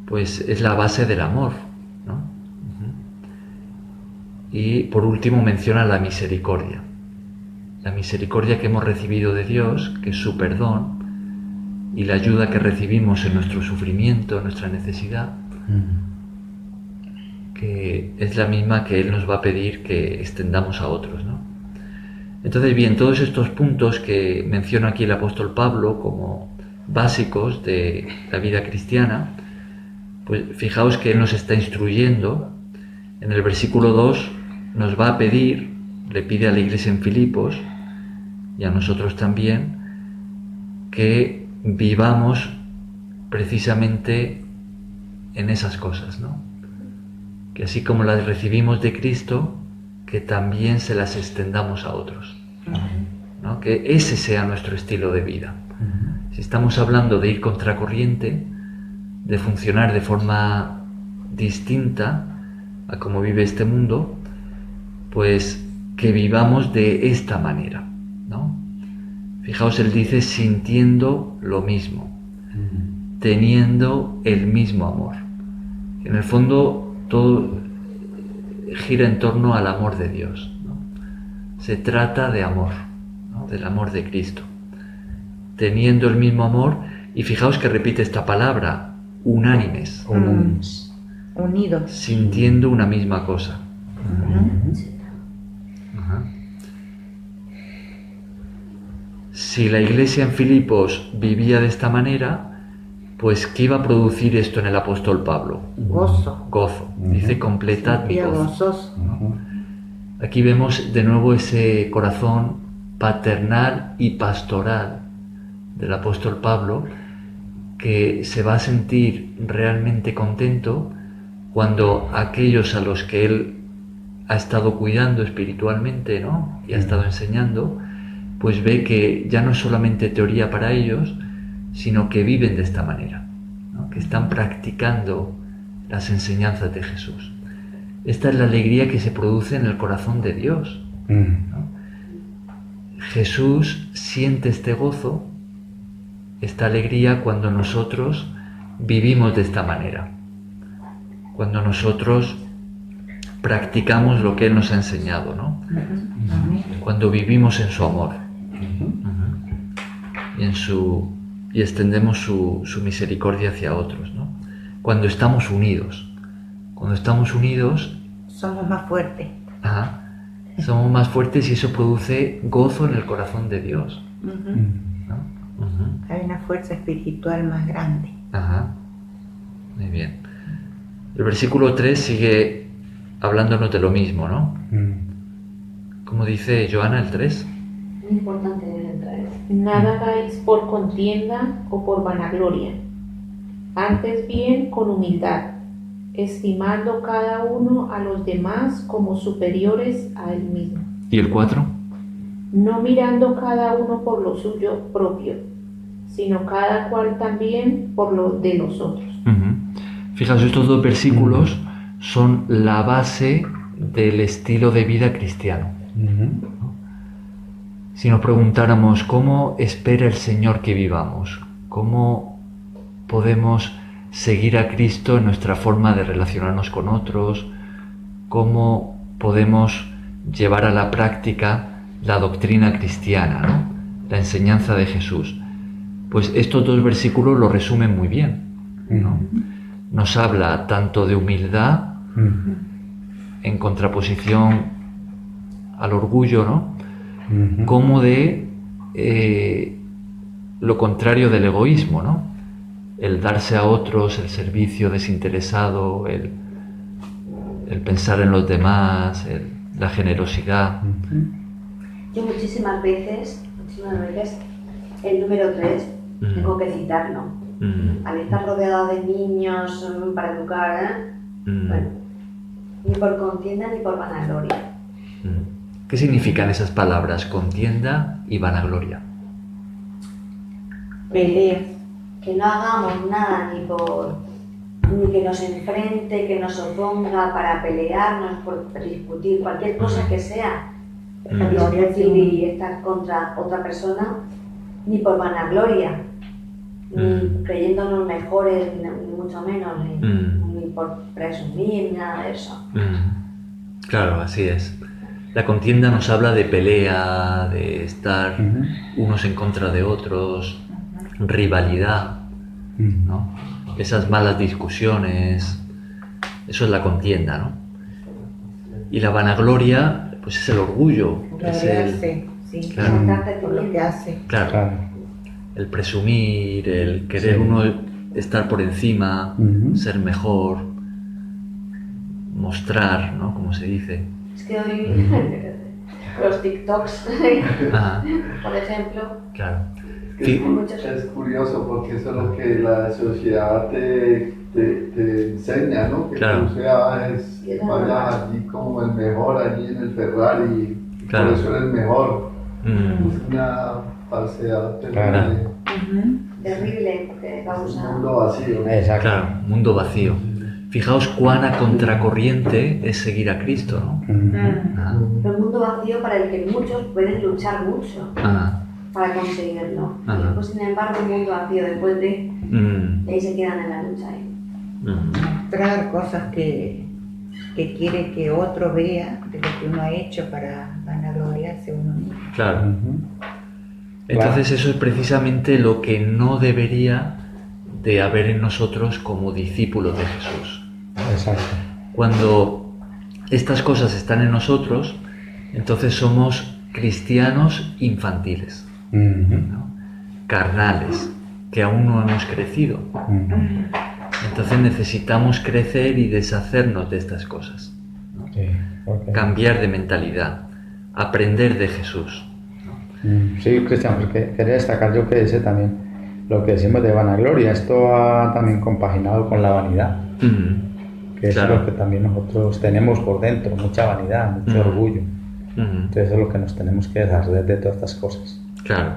[SPEAKER 1] pues es la base del amor, ¿no? Y por último menciona la misericordia que hemos recibido de Dios, que es su perdón, y la ayuda que recibimos en nuestro sufrimiento, en nuestra necesidad, que es la misma que Él nos va a pedir que extendamos a otros, ¿no? Entonces, bien, todos estos puntos que menciona aquí el apóstol Pablo como básicos de la vida cristiana, pues fijaos que Él nos está instruyendo. En el versículo 2 nos va a pedir, le pide a la iglesia en Filipos y a nosotros también, que vivamos precisamente en esas cosas, ¿no? Que así como las recibimos de Cristo, que también se las extendamos a otros, ¿no? Que ese sea nuestro estilo de vida. Si estamos hablando de ir contracorriente, de funcionar de forma distinta a cómo vive este mundo, pues que vivamos de esta manera, ¿no? Fijaos, él dice sintiendo lo mismo, teniendo el mismo amor. En el fondo todo gira en torno al amor de Dios, ¿no? Se trata de amor, ¿no? Del amor de Cristo. Teniendo el mismo amor, y fijaos que repite esta palabra, unánimes.
[SPEAKER 2] Unidos.
[SPEAKER 1] Sintiendo una misma cosa. Ajá. Si la iglesia en Filipos vivía de esta manera, pues ¿qué iba a producir esto en el apóstol Pablo?
[SPEAKER 2] Gozo.
[SPEAKER 1] Gozo. Dice completad mi
[SPEAKER 2] Sentía
[SPEAKER 1] gozo.
[SPEAKER 2] gozoso.
[SPEAKER 1] Aquí vemos de nuevo ese corazón paternal y pastoral del apóstol Pablo, que se va a sentir realmente contento cuando aquellos a los que él ha estado cuidando espiritualmente, ¿no? Y ha estado enseñando, pues ve que ya no es solamente teoría para ellos, sino que viven de esta manera, ¿no? Que están practicando las enseñanzas de Jesús. Esta es la alegría que se produce en el corazón de Dios, ¿no? Jesús siente este gozo, esta alegría cuando nosotros vivimos de esta manera, cuando nosotros practicamos lo que Él nos ha enseñado, ¿no? Cuando vivimos en su amor y extendemos su misericordia hacia otros, ¿no? Cuando estamos unidos. Cuando estamos unidos,
[SPEAKER 2] somos más fuertes.
[SPEAKER 1] Somos más fuertes y eso produce gozo en el corazón de Dios, ¿no?
[SPEAKER 2] Hay una fuerza espiritual más grande.
[SPEAKER 1] Muy bien. El versículo 3 sigue hablándonos de lo mismo, ¿no? Como dice Joana, el 3.
[SPEAKER 4] Muy importante el 3.
[SPEAKER 5] Nada hagáis por contienda o por vanagloria, antes bien con humildad, estimando cada uno a los demás como superiores a él mismo.
[SPEAKER 1] ¿Y el 4?
[SPEAKER 5] No mirando cada uno por lo suyo propio, sino cada cual también por lo de los otros.
[SPEAKER 1] Fijaos, estos dos versículos son la base del estilo de vida cristiano. Si nos preguntáramos cómo espera el Señor que vivamos, cómo podemos seguir a Cristo en nuestra forma de relacionarnos con otros, cómo podemos llevar a la práctica la doctrina cristiana, ¿no? La enseñanza de Jesús, pues estos dos versículos lo resumen muy bien, ¿no? Nos habla tanto de humildad en contraposición al orgullo, ¿no? Como de lo contrario del egoísmo, ¿no? El darse a otros, el servicio desinteresado, el pensar en los demás, la generosidad.
[SPEAKER 4] Yo muchísimas veces, el número 3, tengo que citarlo. Al estar rodeado de niños para educar, bueno, ni por contienda ni por vanagloria.
[SPEAKER 1] ¿Qué significan esas palabras, contienda y vanagloria?
[SPEAKER 2] Peleas.
[SPEAKER 4] Que no hagamos nada ni que nos enfrente, que nos oponga para pelearnos, por discutir, cualquier cosa que sea, discutir y estar contra otra persona, ni por vanagloria, ni creyéndonos mejores, ni mucho menos, ni por presumir, ni nada de eso.
[SPEAKER 1] Claro, así es. La contienda nos habla de pelea, de estar unos en contra de otros, rivalidad, ¿no? Esas malas discusiones, Eso es la contienda, ¿no? Y la vanagloria, pues es el orgullo, es
[SPEAKER 2] Gloriarse, sí,
[SPEAKER 1] claro.
[SPEAKER 2] por lo que hace.
[SPEAKER 1] Claro,
[SPEAKER 3] Claro.
[SPEAKER 1] el presumir, el querer
[SPEAKER 3] Sí.
[SPEAKER 1] uno estar por encima,
[SPEAKER 3] Ujú.
[SPEAKER 1] ser mejor, mostrar, ¿no? Como se dice.
[SPEAKER 4] Es que hoy los TikToks,
[SPEAKER 1] Ajá,
[SPEAKER 4] por ejemplo,
[SPEAKER 1] claro.
[SPEAKER 6] Es,
[SPEAKER 1] Sí.
[SPEAKER 6] es curioso porque eso es lo que la sociedad te enseña, ¿no? Que
[SPEAKER 1] Claro.
[SPEAKER 6] tú seas, que vayas allí como el mejor, allí en el Ferrari, y
[SPEAKER 1] Claro.
[SPEAKER 6] por eso eres mejor.
[SPEAKER 1] Mm,
[SPEAKER 6] Es una falsedad
[SPEAKER 3] Claro.
[SPEAKER 6] terrible,
[SPEAKER 4] terrible, porque
[SPEAKER 6] es
[SPEAKER 4] causa...
[SPEAKER 6] un mundo vacío.
[SPEAKER 3] Exacto.
[SPEAKER 1] claro, mundo vacío. Fijaos cuán a contracorriente es seguir a Cristo, ¿no?
[SPEAKER 3] Ujú.
[SPEAKER 1] Ajá,
[SPEAKER 4] Pero un mundo vacío para el que muchos pueden luchar mucho
[SPEAKER 1] ajá,
[SPEAKER 4] para conseguirlo.
[SPEAKER 1] Ajá.
[SPEAKER 4] Y después, sin embargo, un mundo vacío después de...
[SPEAKER 1] mm,
[SPEAKER 4] Y ahí se quedan en la lucha.
[SPEAKER 2] Mostrar cosas que quiere que otro vea de lo que uno ha hecho para vanagloriarse uno mismo.
[SPEAKER 1] claro.
[SPEAKER 3] Ujú.
[SPEAKER 1] Entonces eso es precisamente lo que no debería de haber en nosotros como discípulos de Jesús.
[SPEAKER 3] Exacto.
[SPEAKER 1] Cuando estas cosas están en nosotros, entonces somos cristianos infantiles,
[SPEAKER 3] Ujú.
[SPEAKER 1] ¿no? Carnales, que aún no hemos crecido.
[SPEAKER 3] Ujú.
[SPEAKER 1] Entonces necesitamos crecer y deshacernos de estas cosas,
[SPEAKER 3] Sí, ok.
[SPEAKER 1] cambiar de mentalidad, aprender de Jesús.
[SPEAKER 3] Sí, Cristian, porque quería destacar yo que dice también lo que decimos de vanagloria. Esto va también compaginado con la vanidad, que es
[SPEAKER 1] Claro.
[SPEAKER 3] lo que también nosotros tenemos por dentro, mucha vanidad, mucho orgullo. Entonces eso es lo que nos tenemos que deshacer de todas estas cosas.
[SPEAKER 1] Claro,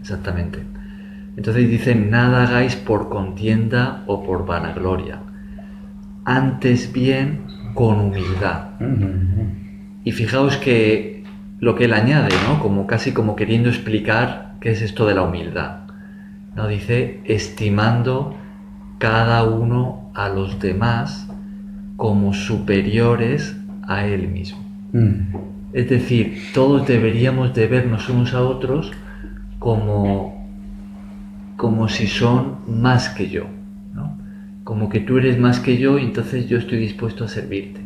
[SPEAKER 1] exactamente. Entonces dice, nada hagáis por contienda o por vanagloria, antes bien con humildad.
[SPEAKER 3] Ujú.
[SPEAKER 1] Y fijaos que lo que él añade, ¿no? Como casi como queriendo explicar qué es esto de la humildad. ¿No? Dice, estimando cada uno a los demás como superiores a él mismo. Es decir, todos deberíamos de vernos unos a otros como si son más que yo, ¿no? Como que tú eres más que yo y entonces yo estoy dispuesto a servirte.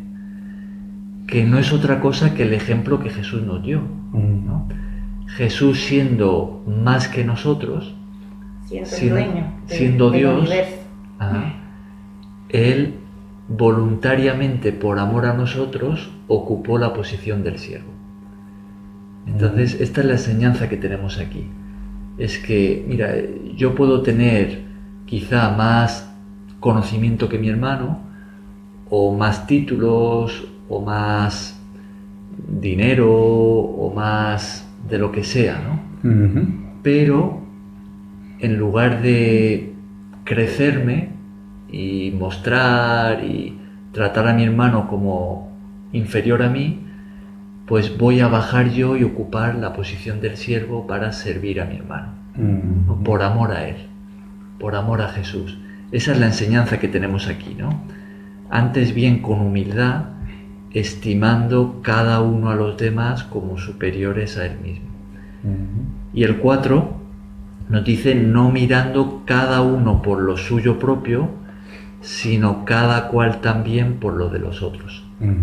[SPEAKER 1] Que no es otra cosa que el ejemplo que Jesús nos dio, ¿no? Jesús siendo más que nosotros,
[SPEAKER 2] Siendo el dueño
[SPEAKER 1] siendo
[SPEAKER 2] del
[SPEAKER 1] Dios,
[SPEAKER 2] universo.
[SPEAKER 1] Él voluntariamente, por amor a nosotros, ocupó la posición del siervo. Entonces, esta es la enseñanza que tenemos aquí. Es que, mira, yo puedo tener quizá más conocimiento que mi hermano, o más títulos, o más dinero, o más de lo que sea, ¿no?
[SPEAKER 3] Ujú.
[SPEAKER 1] Pero en lugar de crecerme y mostrar y tratar a mi hermano como inferior a mí, pues voy a bajar yo y ocupar la posición del siervo para servir a mi hermano, ¿no?
[SPEAKER 3] Ujú.
[SPEAKER 1] Por amor a él, por amor a Jesús. Esa es la enseñanza que tenemos aquí, ¿no? Antes bien con humildad, estimando cada uno a los demás como superiores a él mismo.
[SPEAKER 3] Ujú.
[SPEAKER 1] Y el 4 nos dice, no mirando cada uno por lo suyo propio, sino cada cual también por lo de los otros.
[SPEAKER 3] Ujú.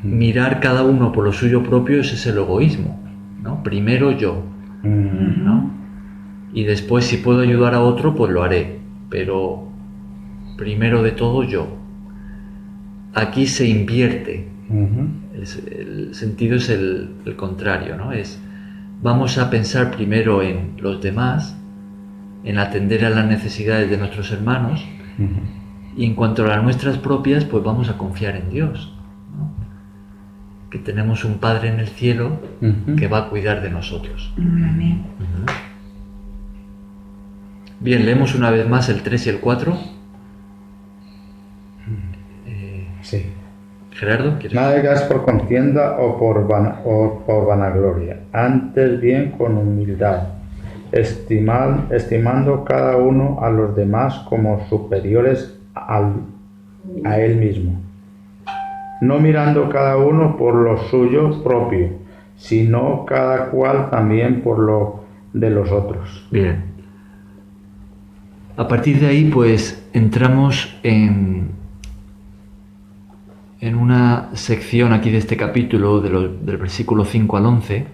[SPEAKER 1] Mirar cada uno por lo suyo propio, ese es el egoísmo, ¿no? Primero yo,
[SPEAKER 3] Ujú.
[SPEAKER 1] ¿no? Y después, si puedo ayudar a otro, pues lo haré, pero primero de todo yo. Aquí se invierte,
[SPEAKER 3] Ujú.
[SPEAKER 1] el sentido es el contrario, ¿no? Es, vamos a pensar primero en los demás, en atender a las necesidades de nuestros hermanos,
[SPEAKER 3] Ujú.
[SPEAKER 1] y en cuanto a las nuestras propias, pues vamos a confiar en Dios, ¿no? Que tenemos un Padre en el cielo
[SPEAKER 3] Ujú.
[SPEAKER 1] que va a cuidar de nosotros.
[SPEAKER 2] Amén.
[SPEAKER 1] Bien, leemos una vez más el 3 y el 4.
[SPEAKER 3] Sí.
[SPEAKER 1] Gerardo, ¿quieres?
[SPEAKER 3] Nada hagas por contienda o por vanagloria, antes bien con humildad, estimando cada uno a los demás como superiores a él mismo, no mirando cada uno por lo suyo propio, sino cada cual también por lo de los otros.
[SPEAKER 1] Bien. A partir de ahí, pues, entramos en una sección aquí de este capítulo, del versículo 5 al 11,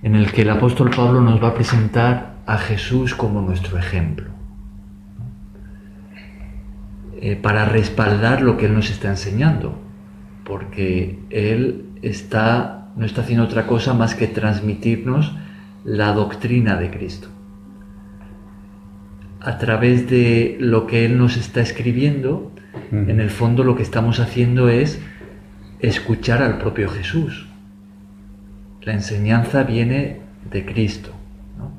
[SPEAKER 1] en el que el apóstol Pablo nos va a presentar a Jesús como nuestro ejemplo, para respaldar lo que Él nos está enseñando, porque Él no está haciendo otra cosa más que transmitirnos la doctrina de Cristo. A través de lo que Él nos está escribiendo, en el fondo lo que estamos haciendo es escuchar al propio Jesús. La enseñanza viene de Cristo, ¿no?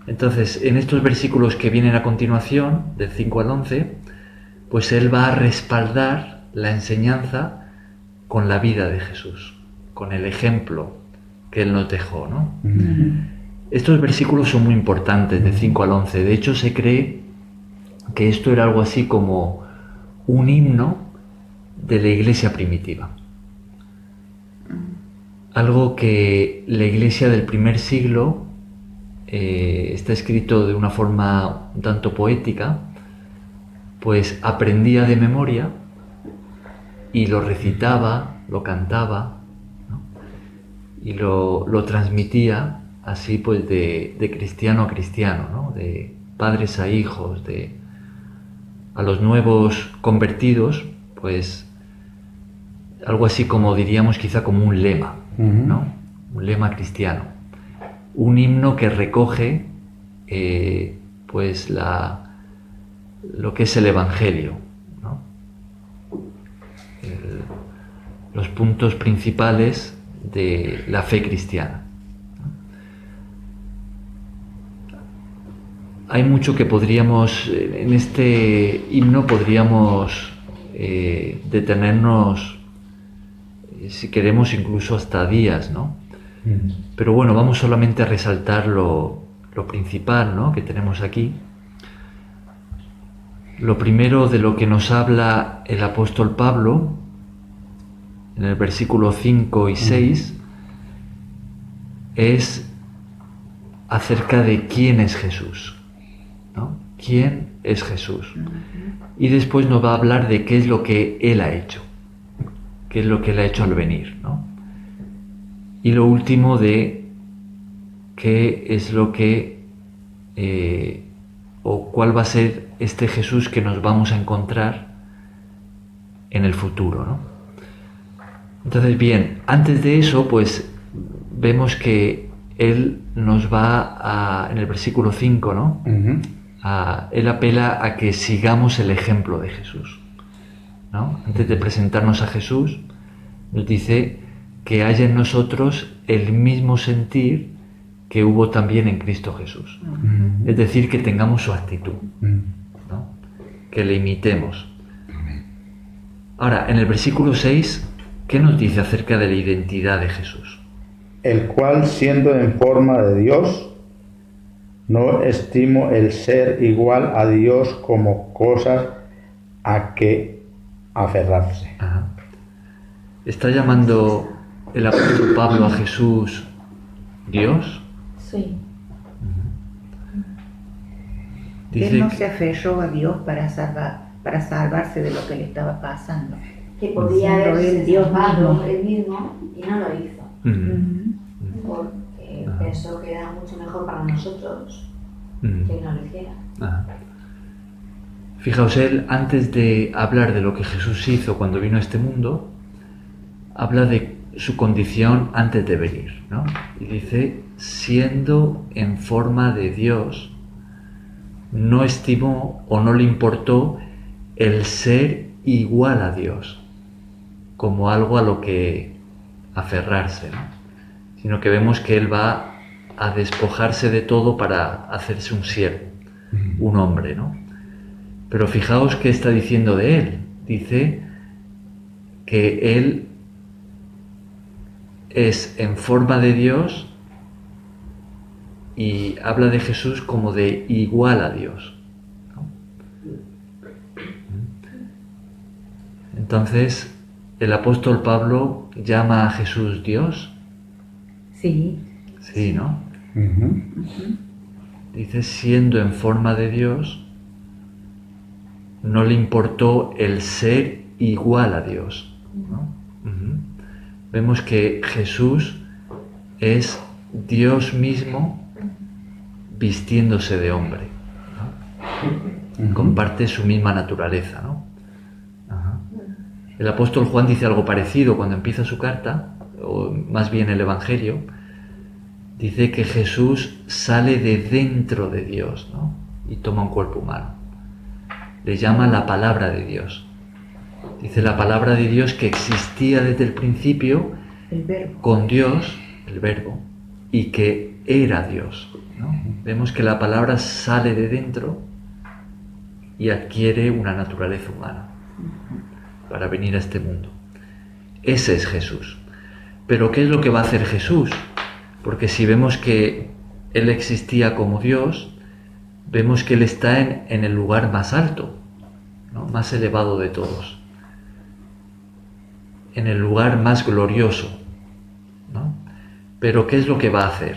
[SPEAKER 1] Entonces, en estos versículos que vienen a continuación, del 5 al 11, pues Él va a respaldar la enseñanza con la vida de Jesús, con el ejemplo que Él nos dejó, ¿no? Estos versículos son muy importantes, de 5 al 11. De hecho, se cree que esto era algo así como un himno de la iglesia primitiva. Algo que la iglesia del primer siglo está escrito de una forma un tanto poética, pues aprendía de memoria y lo recitaba, lo cantaba, ¿no? Y lo transmitía así, pues de cristiano a cristiano, ¿no? De padres a hijos, a los nuevos convertidos, pues algo así como diríamos quizá como un lema, ¿no? Un lema cristiano, un himno que recoge pues lo que es el Evangelio, ¿no? Los puntos principales de la fe cristiana. Hay mucho que podríamos, en este himno podríamos detenernos, si queremos, incluso hasta días, ¿no? Pero bueno, vamos solamente a resaltar lo principal, ¿no?, que tenemos aquí. Lo primero de lo que nos habla el apóstol Pablo, en el versículo 5 y 6, es acerca de quién es Jesús, ¿no? ¿Quién es Jesús? Y después nos va a hablar de qué es lo que Él ha hecho, qué es lo que Él ha hecho al venir, ¿no? Y lo último, de qué es lo que o cuál va a ser este Jesús que nos vamos a encontrar en el futuro, ¿no? Entonces, bien, antes de eso, pues vemos que Él nos va en el versículo 5, ¿no? Él apela a que sigamos el ejemplo de Jesús, ¿no? Antes de presentarnos a Jesús, nos dice que haya en nosotros el mismo sentir que hubo también en Cristo Jesús. Es decir, que tengamos su actitud, ¿no? Que le imitemos. Ahora, en el versículo 6, ¿qué nos dice acerca de la identidad de Jesús?
[SPEAKER 3] El cual, siendo en forma de Dios, no estimo el ser igual a Dios como cosas a que aferrarse.
[SPEAKER 1] Ajá. ¿Está llamando el apóstol Pablo a Jesús Dios?
[SPEAKER 5] Sí.
[SPEAKER 1] Dice
[SPEAKER 2] Él no
[SPEAKER 1] que
[SPEAKER 2] se aferró a Dios para salvarse de lo que le estaba pasando.
[SPEAKER 4] Que podía
[SPEAKER 2] Siendo
[SPEAKER 4] haberse
[SPEAKER 2] él Dios
[SPEAKER 4] salvado
[SPEAKER 2] mismo.
[SPEAKER 4] él mismo y no lo hizo, porque
[SPEAKER 1] Ajá.
[SPEAKER 4] pensó que era mucho mejor para nosotros que no lo hiciera.
[SPEAKER 1] Ajá. Fijaos, él, antes de hablar de lo que Jesús hizo cuando vino a este mundo, habla de su condición antes de venir, ¿no? Y dice, siendo en forma de Dios, no estimó o no le importó el ser igual a Dios como algo a lo que aferrarse, ¿no? Sino que vemos que Él va a despojarse de todo para hacerse un siervo, un hombre, ¿no? Pero fijaos qué está diciendo de Él. Dice que Él es en forma de Dios y habla de Jesús como de igual a Dios, ¿no? Entonces, ¿el apóstol Pablo llama a Jesús Dios?
[SPEAKER 2] Sí.
[SPEAKER 1] Sí, ¿no? dice, siendo en forma de Dios, no le importó el ser igual a Dios, ¿no? Vemos que Jesús es Dios mismo vistiéndose de hombre, ¿no? Comparte su misma naturaleza, ¿no? El apóstol Juan dice algo parecido cuando empieza su carta, o más bien el Evangelio. Dice que Jesús sale de dentro de Dios, ¿no? Y toma un cuerpo humano. Le llama la palabra de Dios. Dice la palabra de Dios que existía desde el principio
[SPEAKER 2] El verbo.
[SPEAKER 1] con Dios, el verbo, y que era Dios, ¿no? Vemos que la palabra sale de dentro y adquiere una naturaleza humana para venir a este mundo. Ese es Jesús. Pero ¿qué es lo que va a hacer Jesús? Porque si vemos que Él existía como Dios, vemos que Él está en el lugar más alto, ¿no? Más elevado de todos, en el lugar más glorioso, ¿no? Pero ¿qué es lo que va a hacer?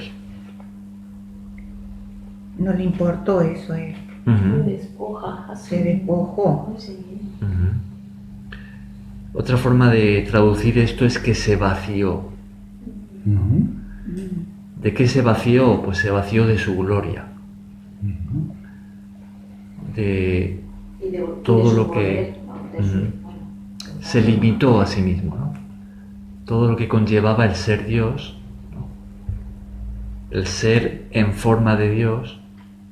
[SPEAKER 2] No le importó eso a él.
[SPEAKER 5] Se despoja así.
[SPEAKER 2] Se despojó.
[SPEAKER 1] Otra forma de traducir esto es que se vació. ¿De qué se vació? Pues se vació de su gloria. De todo lo que se limitó a sí mismo, ¿no? Todo lo que conllevaba el ser Dios, ¿no? El ser en forma de Dios,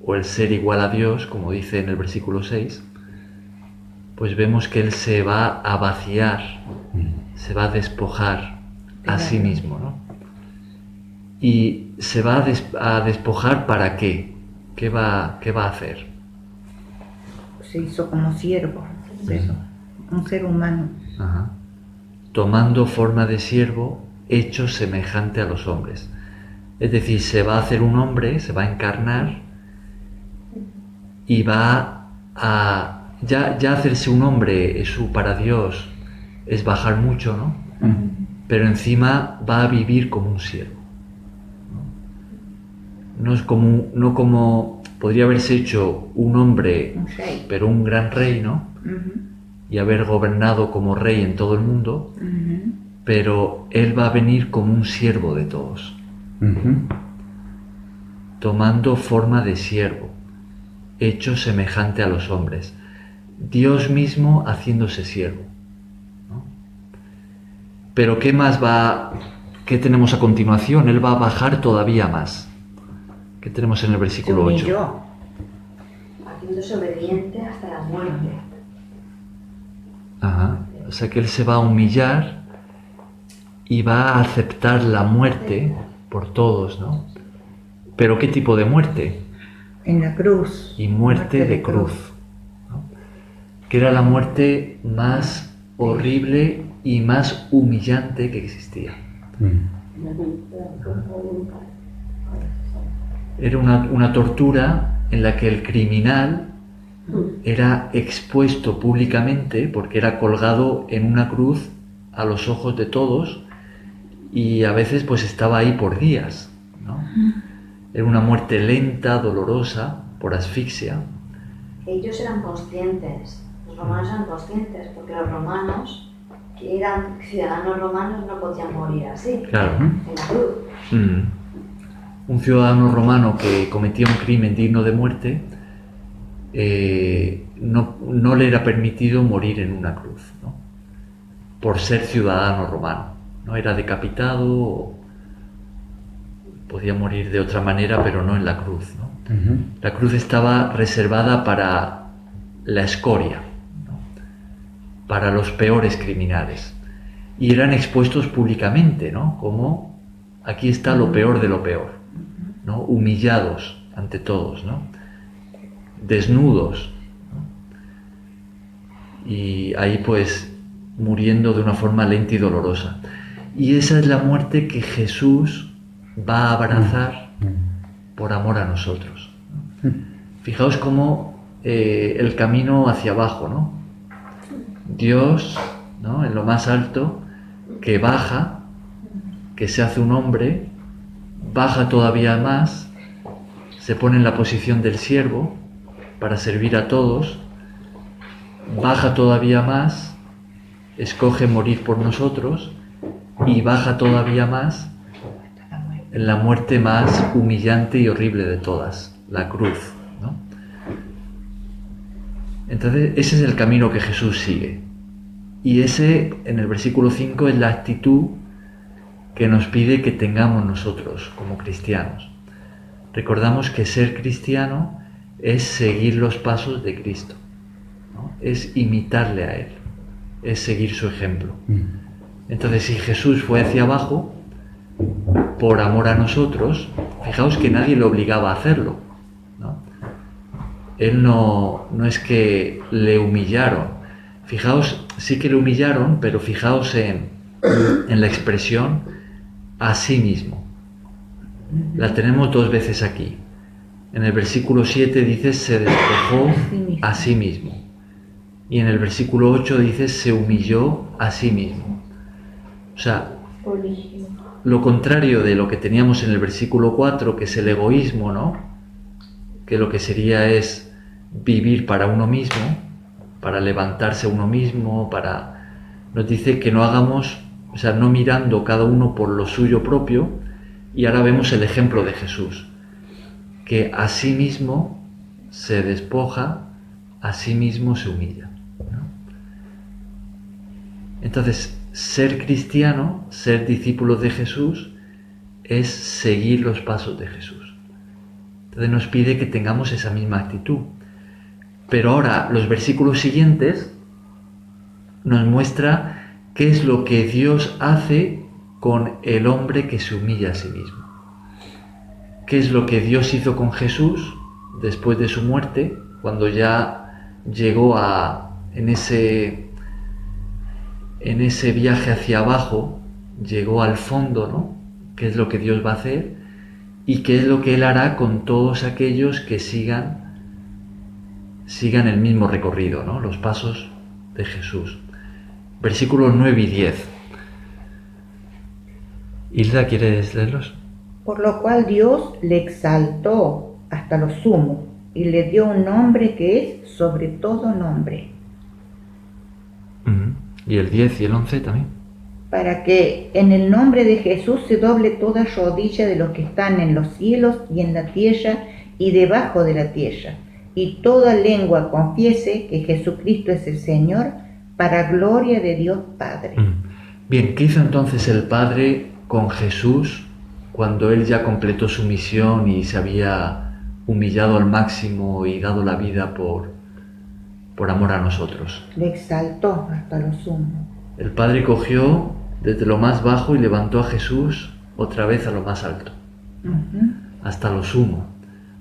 [SPEAKER 1] o el ser igual a Dios, como dice en el versículo 6, pues vemos que Él se va a vaciar, se va a despojar a sí mismo, ¿no? Y se va a despojar ¿para qué? ¿Qué va a hacer?
[SPEAKER 2] Se hizo como siervo, un ser humano.
[SPEAKER 1] Ajá. Tomando forma de siervo, hecho semejante a los hombres. Es decir, se va a hacer un hombre, se va a encarnar y va a... Ya hacerse un hombre, eso para Dios es bajar mucho, ¿no? Pero encima va a vivir como un siervo. No como podría haberse hecho un hombre,
[SPEAKER 2] Un rey.
[SPEAKER 1] pero un gran rey, ¿no? Y haber gobernado como rey en todo el mundo, pero Él va a venir como un siervo de todos, tomando forma de siervo, hecho semejante a los hombres, Dios mismo haciéndose siervo, ¿no? Pero ¿qué más qué tenemos a continuación? Él va a bajar todavía más. ¿Qué tenemos en el
[SPEAKER 2] Se
[SPEAKER 1] versículo 8?
[SPEAKER 2] humilló.
[SPEAKER 4] Haciéndose obediente hasta la muerte.
[SPEAKER 1] Ajá. O sea que Él se va a humillar y va a aceptar la muerte por todos, ¿no? Pero ¿qué tipo de muerte?
[SPEAKER 2] En la cruz.
[SPEAKER 1] Y muerte de cruz, ¿no? Que era la muerte más horrible y más humillante que existía. Era una tortura en la que el criminal era expuesto públicamente porque era colgado en una cruz a los ojos de todos y a veces pues estaba ahí por días, ¿no? Era una muerte lenta, dolorosa, por asfixia.
[SPEAKER 4] Ellos eran conscientes, los romanos eran conscientes, porque los romanos, que eran ciudadanos romanos, no podían morir así,
[SPEAKER 1] Claro.
[SPEAKER 4] en la cruz.
[SPEAKER 1] Un ciudadano romano que cometía un crimen digno de muerte no le era permitido morir en una cruz, ¿no? Por ser ciudadano romano, ¿no? Era decapitado o podía morir de otra manera, pero no en la cruz, ¿no? La cruz estaba reservada para la escoria, ¿no? Para los peores criminales, y eran expuestos públicamente, ¿no? Como aquí está lo peor de lo peor, ¿no? Humillados ante todos, ¿no? Desnudos, ¿no? Y ahí pues muriendo de una forma lenta y dolorosa. Y esa es la muerte que Jesús va a abrazar por amor a nosotros, ¿no? Fijaos cómo el camino hacia abajo, ¿no? Dios, ¿no? En lo más alto, que baja, que se hace un hombre, baja todavía más, se pone en la posición del siervo para servir a todos, baja todavía más, escoge morir por nosotros y baja todavía más en la muerte más humillante y horrible de todas, la cruz, ¿no? Entonces, ese es el camino que Jesús sigue. Y ese, en el versículo 5, es la actitud que nos pide que tengamos nosotros como cristianos. Recordamos que ser cristiano es seguir los pasos de Cristo, ¿no? Es imitarle a Él, es seguir su ejemplo. Entonces, si Jesús fue hacia abajo, por amor a nosotros, fijaos que nadie le obligaba a hacerlo, ¿no? Él no es que le humillaron. Fijaos, sí que le humillaron, pero fijaos en la expresión a sí mismo. La tenemos dos veces aquí. En el versículo 7 dice se despojó a sí mismo. Y en el versículo 8 dice se humilló a sí mismo. O sea, lo contrario de lo que teníamos en el versículo 4, que es el egoísmo, ¿no? Que lo que sería es vivir para uno mismo, para levantarse uno mismo, nos dice que no hagamos, o sea, no mirando cada uno por lo suyo propio. Y ahora vemos el ejemplo de Jesús, que a sí mismo se despoja, a sí mismo se humilla, ¿no? Entonces, ser cristiano, ser discípulo de Jesús, es seguir los pasos de Jesús. Entonces nos pide que tengamos esa misma actitud. Pero ahora los versículos siguientes nos muestra qué es lo que Dios hace con el hombre que se humilla a sí mismo. ¿Qué es lo que Dios hizo con Jesús después de su muerte, cuando ya llegó en ese viaje hacia abajo, llegó al fondo, ¿no? ¿Qué es lo que Dios va a hacer? Y qué es lo que Él hará con todos aquellos que sigan el mismo recorrido, ¿no? Los pasos de Jesús. Versículos 9 y 10. Hilda, ¿quieres leerlos?
[SPEAKER 2] Por lo cual Dios le exaltó hasta lo sumo y le dio un nombre que es sobre todo nombre.
[SPEAKER 1] Y el 10 y el 11 también.
[SPEAKER 2] Para que en el nombre de Jesús se doble toda rodilla de los que están en los cielos y en la tierra y debajo de la tierra, y toda lengua confiese que Jesucristo es el Señor, para gloria de Dios Padre.
[SPEAKER 1] Bien, ¿qué hizo entonces el Padre con Jesús cuando Él ya completó su misión y se había humillado al máximo y dado la vida por amor a nosotros?
[SPEAKER 2] Le exaltó hasta lo sumo.
[SPEAKER 1] El Padre cogió desde lo más bajo y levantó a Jesús otra vez a lo más alto, hasta lo sumo.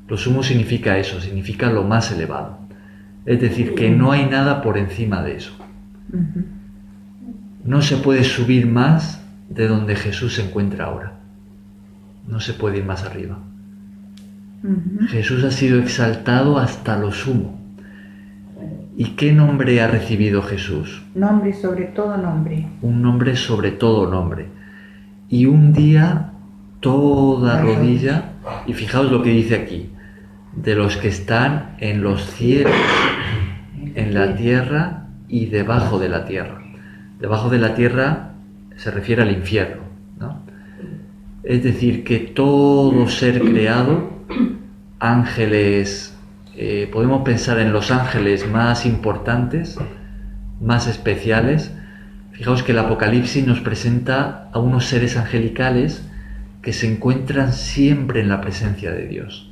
[SPEAKER 1] Lo sumo significa eso, significa lo más elevado. Es decir, que no hay nada por encima de eso. No se puede subir más de donde Jesús se encuentra ahora. No se puede ir más arriba. Jesús ha sido exaltado hasta lo sumo. ¿Y qué nombre ha recibido Jesús?
[SPEAKER 2] Nombre sobre todo nombre.
[SPEAKER 1] Un nombre sobre todo nombre. Y un día toda rodilla, y fijaos lo que dice aquí, de los que están en los cielos, en la tierra y debajo de la tierra. Debajo de la tierra se refiere al infierno, ¿no? Es decir, que todo ser creado, ángeles, podemos pensar en los ángeles más importantes, más especiales. Fijaos que el Apocalipsis nos presenta a unos seres angelicales que se encuentran siempre en la presencia de Dios.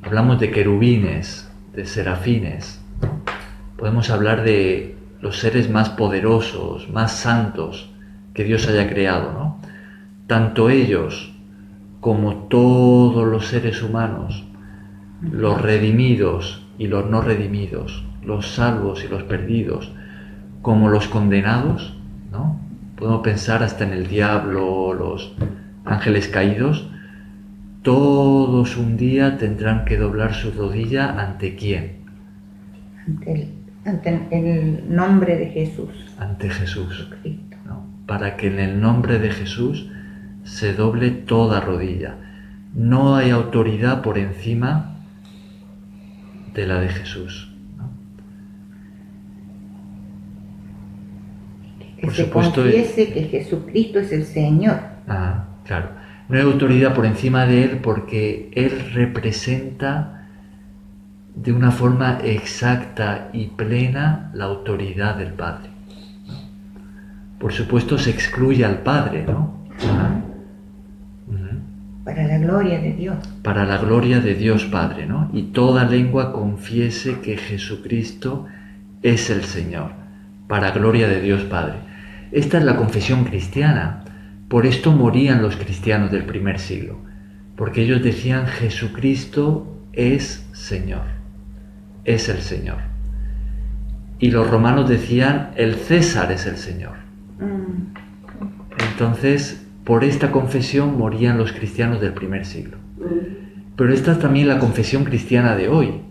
[SPEAKER 1] Hablamos de querubines, de serafines. Podemos hablar de los seres más poderosos, más santos que Dios haya creado, ¿no? Tanto ellos como todos los seres humanos, los redimidos y los no redimidos, los salvos y los perdidos, como los condenados, ¿no? Podemos pensar hasta en el diablo, los ángeles caídos. Todos un día tendrán que doblar su rodilla ¿ante quién?
[SPEAKER 2] Ante el nombre de Jesús.
[SPEAKER 1] Ante Jesús, ¿no? Para que en el nombre de Jesús se doble toda rodilla. no hay autoridad por encima de la de Jesús, ¿no?
[SPEAKER 2] Que
[SPEAKER 1] Por
[SPEAKER 2] se
[SPEAKER 1] supuesto,
[SPEAKER 2] confiese que Jesucristo es el Señor.
[SPEAKER 1] Ah, claro. No hay autoridad por encima de Él porque Él representa de una forma exacta y plena la autoridad del Padre, ¿no? Por supuesto se excluye al Padre, ¿no?
[SPEAKER 2] Para la gloria de Dios.
[SPEAKER 1] Para la gloria de Dios Padre, ¿no? Y toda lengua confiese que Jesucristo es el Señor, para gloria de Dios Padre. Esta es la confesión cristiana. Por esto morían los cristianos del primer siglo, porque ellos decían Jesucristo es Señor, es el Señor. Y los romanos decían el César es el Señor. Entonces, por esta confesión morían los cristianos del primer siglo. Pero esta es también la confesión cristiana de hoy.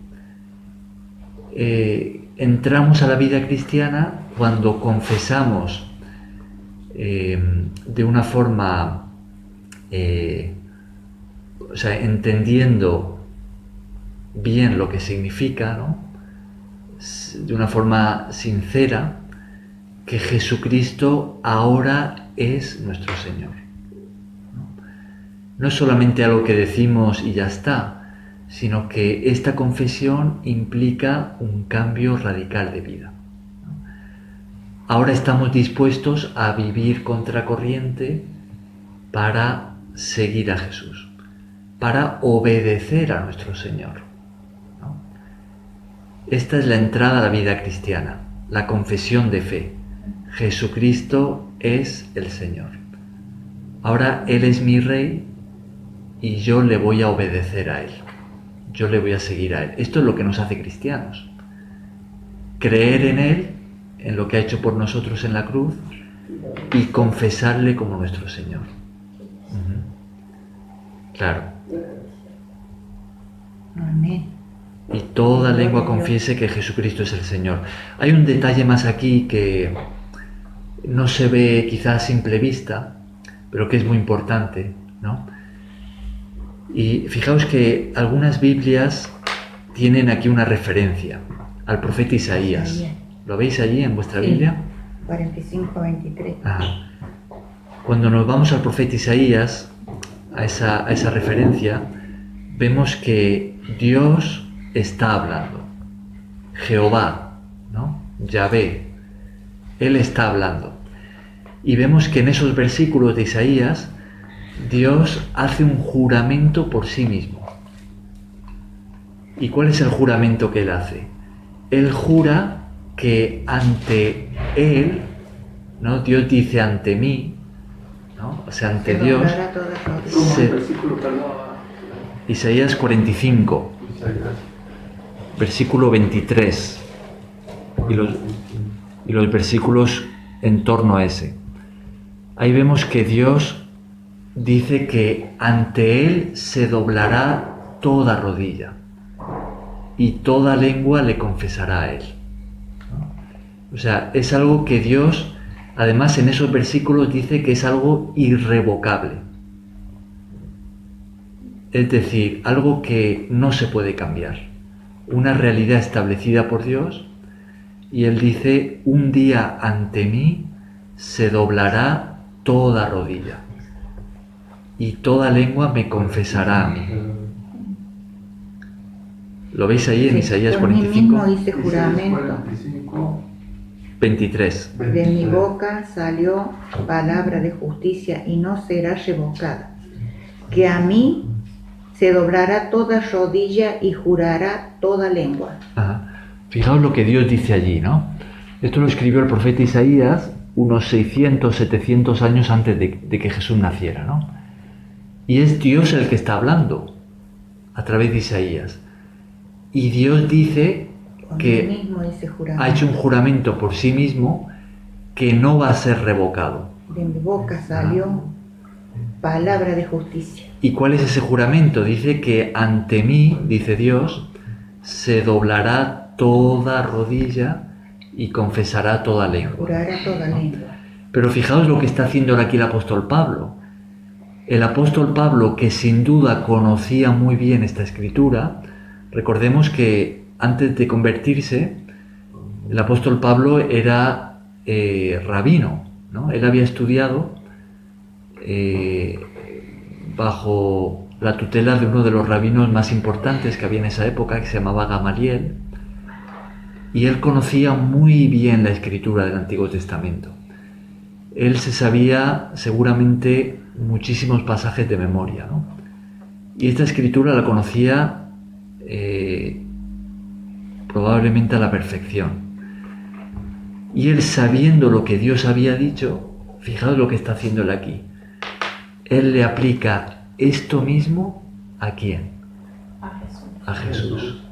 [SPEAKER 1] Entramos a la vida cristiana cuando confesamos de una forma, o sea, entendiendo bien lo que significa, ¿no? De una forma sincera, que Jesucristo ahora es nuestro Señor. No es solamente algo que decimos y ya está, sino que esta confesión implica un cambio radical de vida. Ahora estamos dispuestos a vivir contracorriente para seguir a Jesús, para obedecer a nuestro Señor, ¿no? Esta es la entrada a la vida cristiana, la confesión de fe. Jesucristo es el Señor. Ahora Él es mi Rey y yo le voy a obedecer a Él. Yo le voy a seguir a Él. Esto es lo que nos hace cristianos. Creer en Él, en lo que ha hecho por nosotros en la cruz, y confesarle como nuestro Señor. Claro.
[SPEAKER 2] Amén.
[SPEAKER 1] Y toda lengua confiese que Jesucristo es el Señor. Hay un detalle más aquí que no se ve quizás a simple vista, pero que es muy importante, ¿no? Y fijaos que algunas Biblias tienen aquí una referencia al profeta Isaías. ¿Lo veis allí en vuestra Biblia?
[SPEAKER 2] 45-23.
[SPEAKER 1] Cuando nos vamos al profeta Isaías, a esa referencia, vemos que Dios está hablando. Jehová, ¿no? Yahvé, Él está hablando. Y vemos que en esos versículos de Isaías, Dios hace un juramento por sí mismo. ¿Y cuál es el juramento que Él hace? Él jura que ante Él, ¿no? Dios dice ante mí, ¿no? O sea, ante Dios. Isaías 45, versículo 23, y los versículos en torno a ese. Ahí vemos que Dios dice que ante Él se doblará toda rodilla y toda lengua le confesará a Él, ¿no? O sea, es algo que Dios, además en esos versículos dice que es algo irrevocable. Es decir, algo que no se puede cambiar. Una realidad establecida por Dios, y Él dice, un día ante mí se doblará toda rodilla y toda lengua me confesará a mí. ¿Lo veis ahí en Isaías 45?
[SPEAKER 2] Por mí mismo hice juramento.
[SPEAKER 1] 23.
[SPEAKER 2] De mi boca salió palabra de justicia y no será revocada. Que a mí se doblará toda rodilla y jurará toda lengua.
[SPEAKER 1] Fijaos lo que Dios dice allí, ¿no? Esto lo escribió el profeta Isaías unos 600, 700 años antes de que Jesús naciera, ¿no? Y es Dios el que está hablando a través de Isaías. Y Dios dice que ha hecho un juramento por sí mismo que no va a ser revocado.
[SPEAKER 2] De mi boca salió palabra de justicia.
[SPEAKER 1] ¿Y cuál es ese juramento? Dice que ante mí, dice Dios, se doblará toda rodilla y confesará toda lengua.
[SPEAKER 2] Jurará toda lengua.
[SPEAKER 1] Pero fijaos lo que está haciendo aquí el apóstol Pablo. El apóstol Pablo, que sin duda conocía muy bien esta escritura, recordemos que antes de convertirse, el apóstol Pablo era rabino, ¿no? Él había estudiado bajo la tutela de uno de los rabinos más importantes que había en esa época, que se llamaba Gamaliel, y él conocía muy bien la escritura del Antiguo Testamento. Él se sabía seguramente muchísimos pasajes de memoria, ¿no? Y esta escritura la conocía probablemente a la perfección. Y él, sabiendo lo que Dios había dicho, fijaos lo que está haciendo él aquí. Él le aplica esto mismo ¿a quién? A Jesús.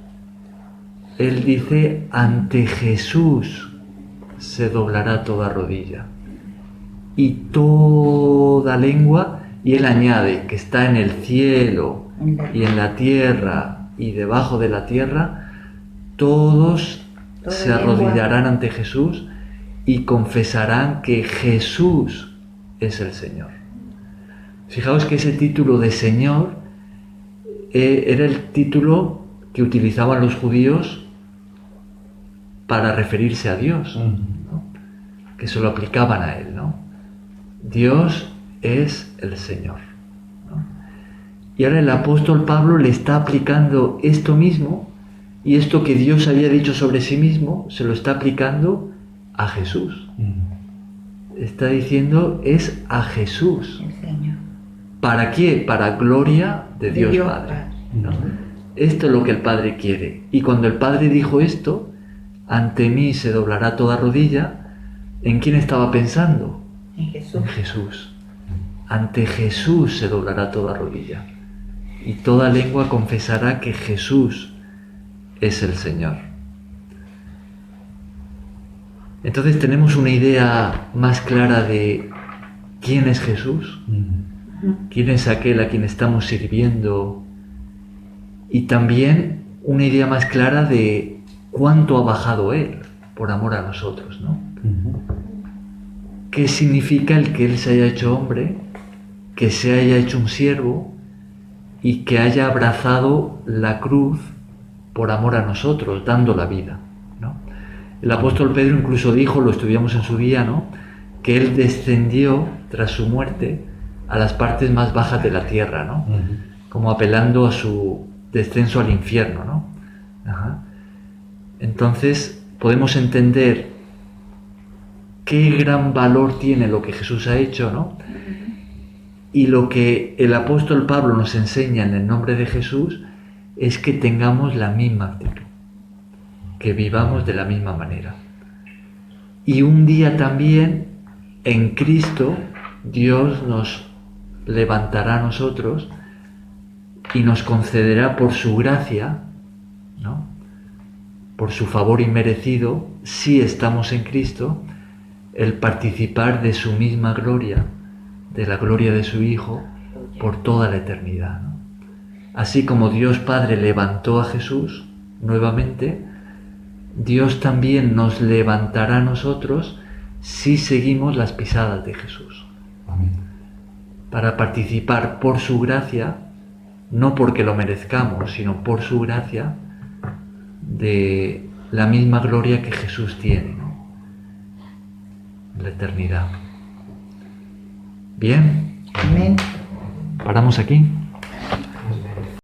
[SPEAKER 1] Él dice, ante Jesús se doblará toda rodilla y toda lengua, y él añade que está en el cielo y en la tierra y debajo de la tierra, todos se arrodillarán ante Jesús y confesarán que Jesús es el Señor. Fijaos que ese título de Señor era el título que utilizaban los judíos para referirse a Dios, ¿no? Que se lo aplicaban a Él, ¿no? Dios es el Señor, ¿no? Y ahora el apóstol Pablo le está aplicando esto mismo, y esto que Dios había dicho sobre sí mismo se lo está aplicando a Jesús. Está diciendo, es a Jesús.
[SPEAKER 2] El Señor.
[SPEAKER 1] ¿Para qué? Para gloria de Dios Padre, ¿no? Esto es lo que el Padre quiere. Y cuando el Padre dijo esto, ante mí se doblará toda rodilla, ¿en quién estaba pensando?
[SPEAKER 2] En Jesús.
[SPEAKER 1] En Jesús. Ante Jesús se doblará toda rodilla. Y toda lengua confesará que Jesús es el Señor. Entonces tenemos una idea más clara de quién es Jesús, quién es aquel a quien estamos sirviendo, y también una idea más clara de cuánto ha bajado Él por amor a nosotros, ¿no? ¿Qué significa el que Él se haya hecho hombre, que se haya hecho un siervo y que haya abrazado la cruz por amor a nosotros, dando la vida, ¿no? El apóstol Pedro incluso dijo, lo estudiamos en su día, ¿no?, que Él descendió tras su muerte a las partes más bajas de la tierra, ¿no? Como apelando a su descenso al infierno, ¿no? Ajá. Entonces podemos entender qué gran valor tiene lo que Jesús ha hecho, ¿no? Y lo que el apóstol Pablo nos enseña en el nombre de Jesús es que tengamos la misma actitud, que vivamos de la misma manera. Y un día también en Cristo Dios nos levantará a nosotros y nos concederá por su gracia, ¿no?, por su favor inmerecido, si estamos en Cristo, el participar de su misma gloria, de la gloria de su Hijo, por toda la eternidad, ¿no? Así como Dios Padre levantó a Jesús nuevamente, Dios también nos levantará a nosotros si seguimos las pisadas de Jesús.
[SPEAKER 3] Amén.
[SPEAKER 1] Para participar por su gracia, no porque lo merezcamos, sino por su gracia, de la misma gloria que Jesús tiene, ¿no?, la eternidad. Bien.
[SPEAKER 2] Amén.
[SPEAKER 1] Paramos aquí.